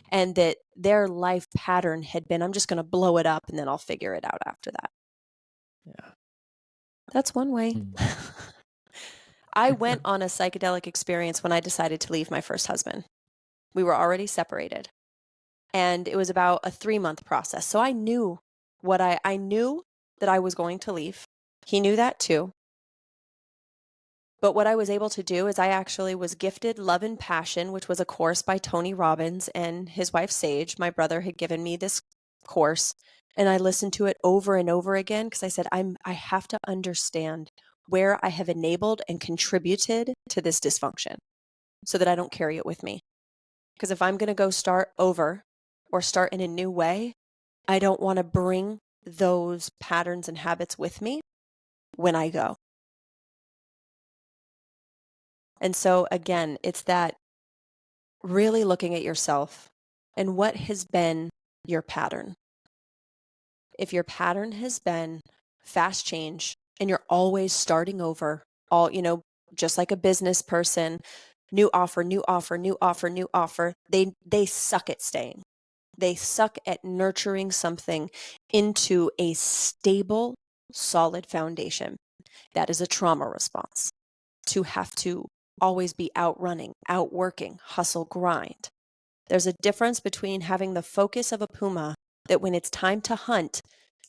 And that their life pattern had been, I'm just going to blow it up and then I'll figure it out after that. Yeah. That's one way. I went on a psychedelic experience when I decided to leave my first husband. We were already separated. And it was about a 3-month process. So I knew I knew that I was going to leave. He knew that too. But what I was able to do is I actually was gifted Love and Passion, which was a course by Tony Robbins and his wife, Sage. My brother had given me this course, and I listened to it over and over again because I said, I have to understand where I have enabled and contributed to this dysfunction so that I don't carry it with me. Because if I'm going to go start over or start in a new way, I don't want to bring those patterns and habits with me when I go. And so again, it's that really looking at yourself and what has been your pattern. If your pattern has been fast change and you're always starting over, just like a business person, new offer, new offer, new offer, new offer. They suck at staying. They suck at nurturing something into a stable, solid foundation. That is a trauma response. To have to always be outrunning, outworking, hustle, grind. There's a difference between having the focus of a puma that when it's time to hunt,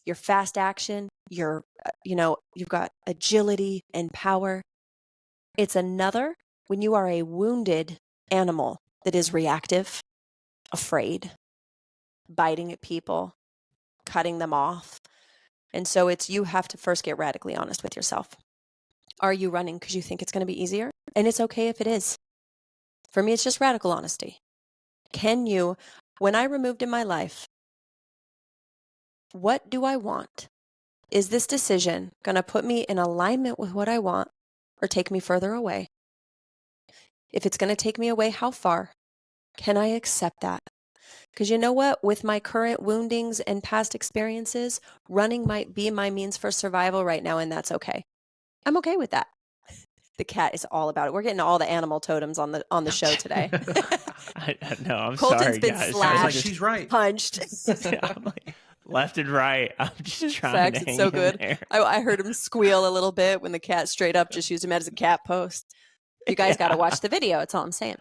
your fast action, you've got agility and power. It's another when you are a wounded animal that is reactive, afraid, biting at people, cutting them off. And so you have to first get radically honest with yourself. Are you running because you think it's going to be easier? And it's okay if it is. For me, it's just radical honesty. When I removed in my life, what do I want? Is this decision going to put me in alignment with what I want or take me further away? If it's going to take me away, how far? Can I accept that? Because you know what? With my current woundings and past experiences, running might be my means for survival right now, and that's okay. I'm okay with that. The cat is all about it. We're getting all the animal totems on the show today. No, I'm Colton's sorry, been guys. slashed. Like, she's right. Punched. I'm like, left and right. I'm just trying Facts, to it's hang so in good. there. I heard him squeal a little bit when the cat straight up just used him as a cat post. You guys got to watch the video. That's all I'm saying.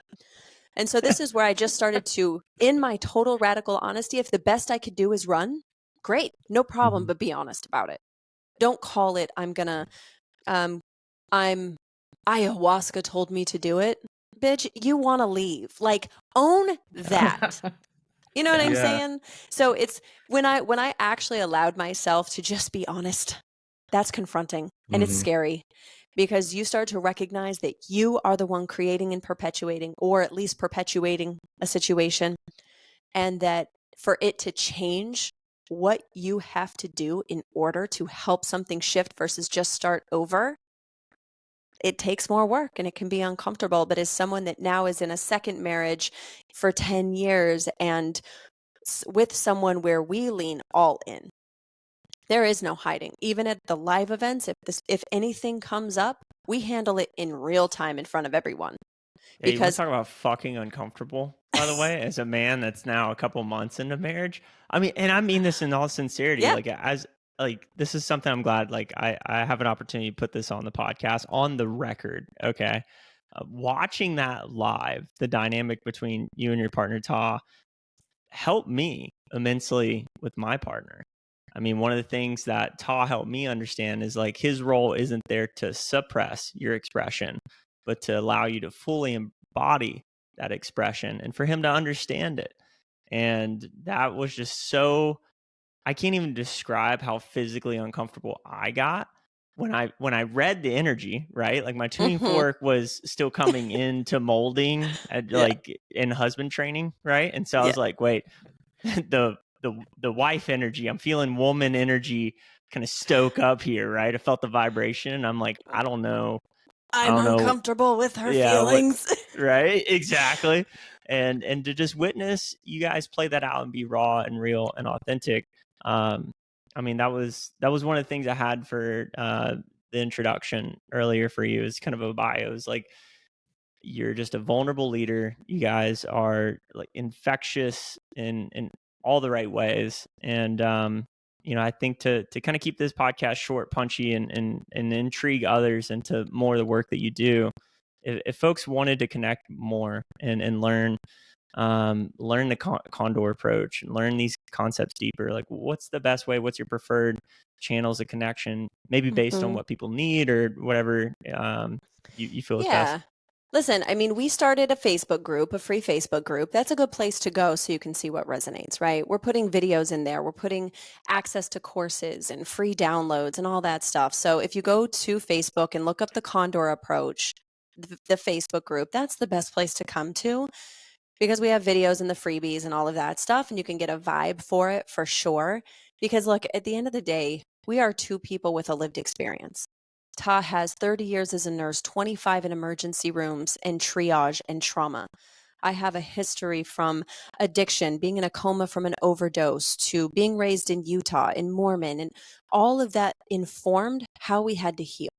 And so this is where I just started to, in my total radical honesty, if the best I could do is run, great, no problem, but be honest about it. Don't call it, ayahuasca told me to do it. Bitch, you want to leave. Like, own that. You know what I'm saying? So it's when I actually allowed myself to just be honest, that's confronting and it's scary because you start to recognize that you are the one creating and perpetuating, or at least perpetuating a situation, and that for it to change, what you have to do in order to help something shift versus just start over, it takes more work and it can be uncomfortable. But as someone that now is in a second marriage for 10 years and with someone where we lean all in, there is no hiding. Even at the live events, if anything comes up, we handle it in real time in front of everyone. Yeah, you want Because to talk about fucking uncomfortable, by the way, as a man that's now a couple months into marriage. I mean, and I mean this in all sincerity. Yeah. This is something I'm glad, I have an opportunity to put this on the podcast, on the record. Okay. Watching that live, the dynamic between you and your partner, Tah, helped me immensely with my partner. I mean, one of the things that Tah helped me understand is like his role isn't there to suppress your expression, but to allow you to fully embody that expression and for him to understand it. And that was just so, I can't even describe how physically uncomfortable I got when I read the energy, right? Like my tuning fork was still coming into molding at like in husband training, right? And so I was like, wait, the wife energy, I'm feeling woman energy kind of stoke up here, right? I felt the vibration and I'm like, I don't know. I'm uncomfortable with her feelings. Right? Exactly. And to just witness you guys play that out and be raw and real and authentic. I mean, that was one of the things I had for the introduction earlier for you, is kind of a bio. Is like, you're just a vulnerable leader. You guys are like infectious in all the right ways. And I think to kind of keep this podcast short, punchy, and intrigue others into more of the work that you do, if folks wanted to connect more and learn the Condor Approach and learn these concepts deeper, like what's the best way? What's your preferred channels of connection? Maybe based on what people need or whatever you feel is best. Listen, I mean, we started a Facebook group, a free Facebook group. That's a good place to go so you can see what resonates, right? We're putting videos in there. We're putting access to courses and free downloads and all that stuff. So if you go to Facebook and look up the Condor Approach, the Facebook group, that's the best place to come to, because we have videos and the freebies and all of that stuff, and you can get a vibe for it for sure. Because look, at the end of the day, we are two people with a lived experience. Tah has 30 years as a nurse, 25 in emergency rooms and triage and trauma. I have a history from addiction, being in a coma from an overdose, to being raised in Utah, in Mormon, and all of that informed how we had to heal.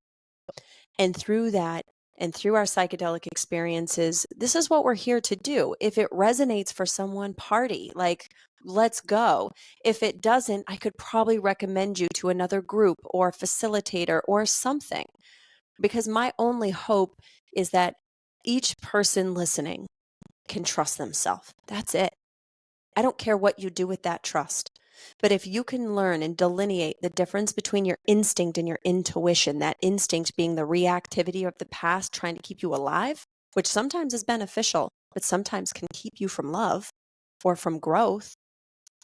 And through that, And through our psychedelic experiences, this is what we're here to do. If it resonates for someone, party, like, let's go. If it doesn't, I could probably recommend you to another group or facilitator or something. Because my only hope is that each person listening can trust themselves. That's it. I don't care what you do with that trust. But if you can learn and delineate the difference between your instinct and your intuition, that instinct being the reactivity of the past trying to keep you alive, which sometimes is beneficial, but sometimes can keep you from love or from growth.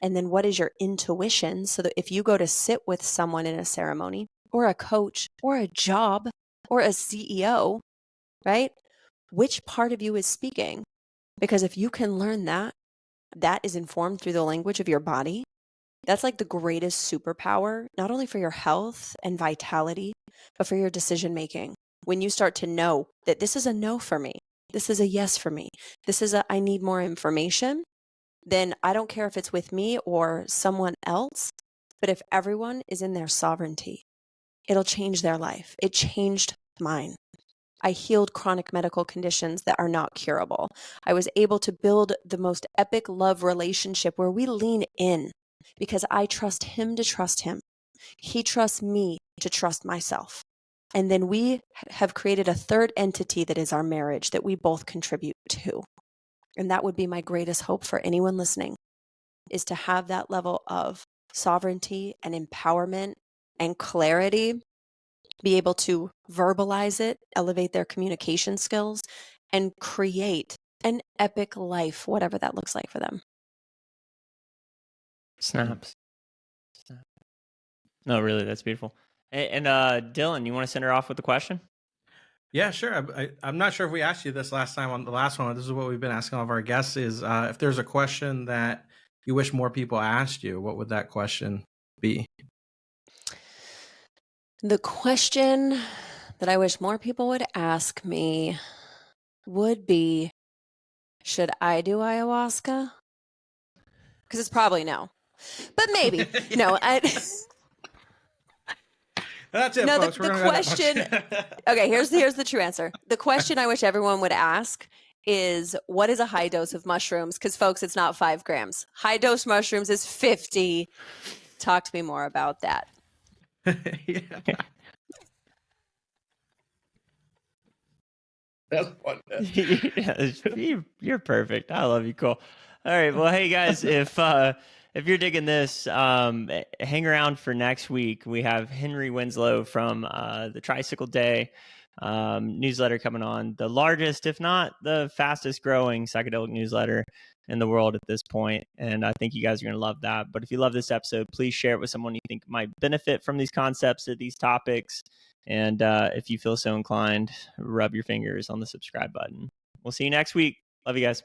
And then what is your intuition? So that if you go to sit with someone in a ceremony or a coach or a job or a CEO, right? Which part of you is speaking? Because if you can learn that, that is informed through the language of your body. That's like the greatest superpower, not only for your health and vitality, but for your decision making. When you start to know that this is a no for me, this is a yes for me, this is a I need more information, then I don't care if it's with me or someone else, but if everyone is in their sovereignty, it'll change their life. It changed mine. I healed chronic medical conditions that are not curable. I was able to build the most epic love relationship where we lean in because I trust him to trust him. He trusts me to trust myself. And then we have created a third entity that is our marriage that we both contribute to. And that would be my greatest hope for anyone listening, is to have that level of sovereignty and empowerment and clarity, be able to verbalize it, elevate their communication skills, and create an epic life, whatever that looks like for them. Snaps. No, really, that's beautiful. And Dylan, you want to send her off with a question? Yeah, sure. I'm not sure if we asked you this last time on the last one. This is what we've been asking all of our guests is if there's a question that you wish more people asked you, what would that question be? The question that I wish more people would ask me would be, should I do ayahuasca? Because it's probably no. But maybe. No, That's it, no, folks. the question. Okay, here's the true answer. The question I wish everyone would ask is, what is a high dose of mushrooms? Because folks, it's not 5 grams. High dose mushrooms is 50. Talk to me more about that. Yeah. That's fun. You're perfect. I love you, Cole. All right. Well, hey guys, if you're digging this, hang around for next week. We have Henry Winslow from the Tricycle Day newsletter coming on, the largest, if not the fastest growing psychedelic newsletter in the world at this point. And I think you guys are going to love that. But if you love this episode, please share it with someone you think might benefit from these concepts or these topics. And if you feel so inclined, rub your fingers on the subscribe button. We'll see you next week. Love you guys.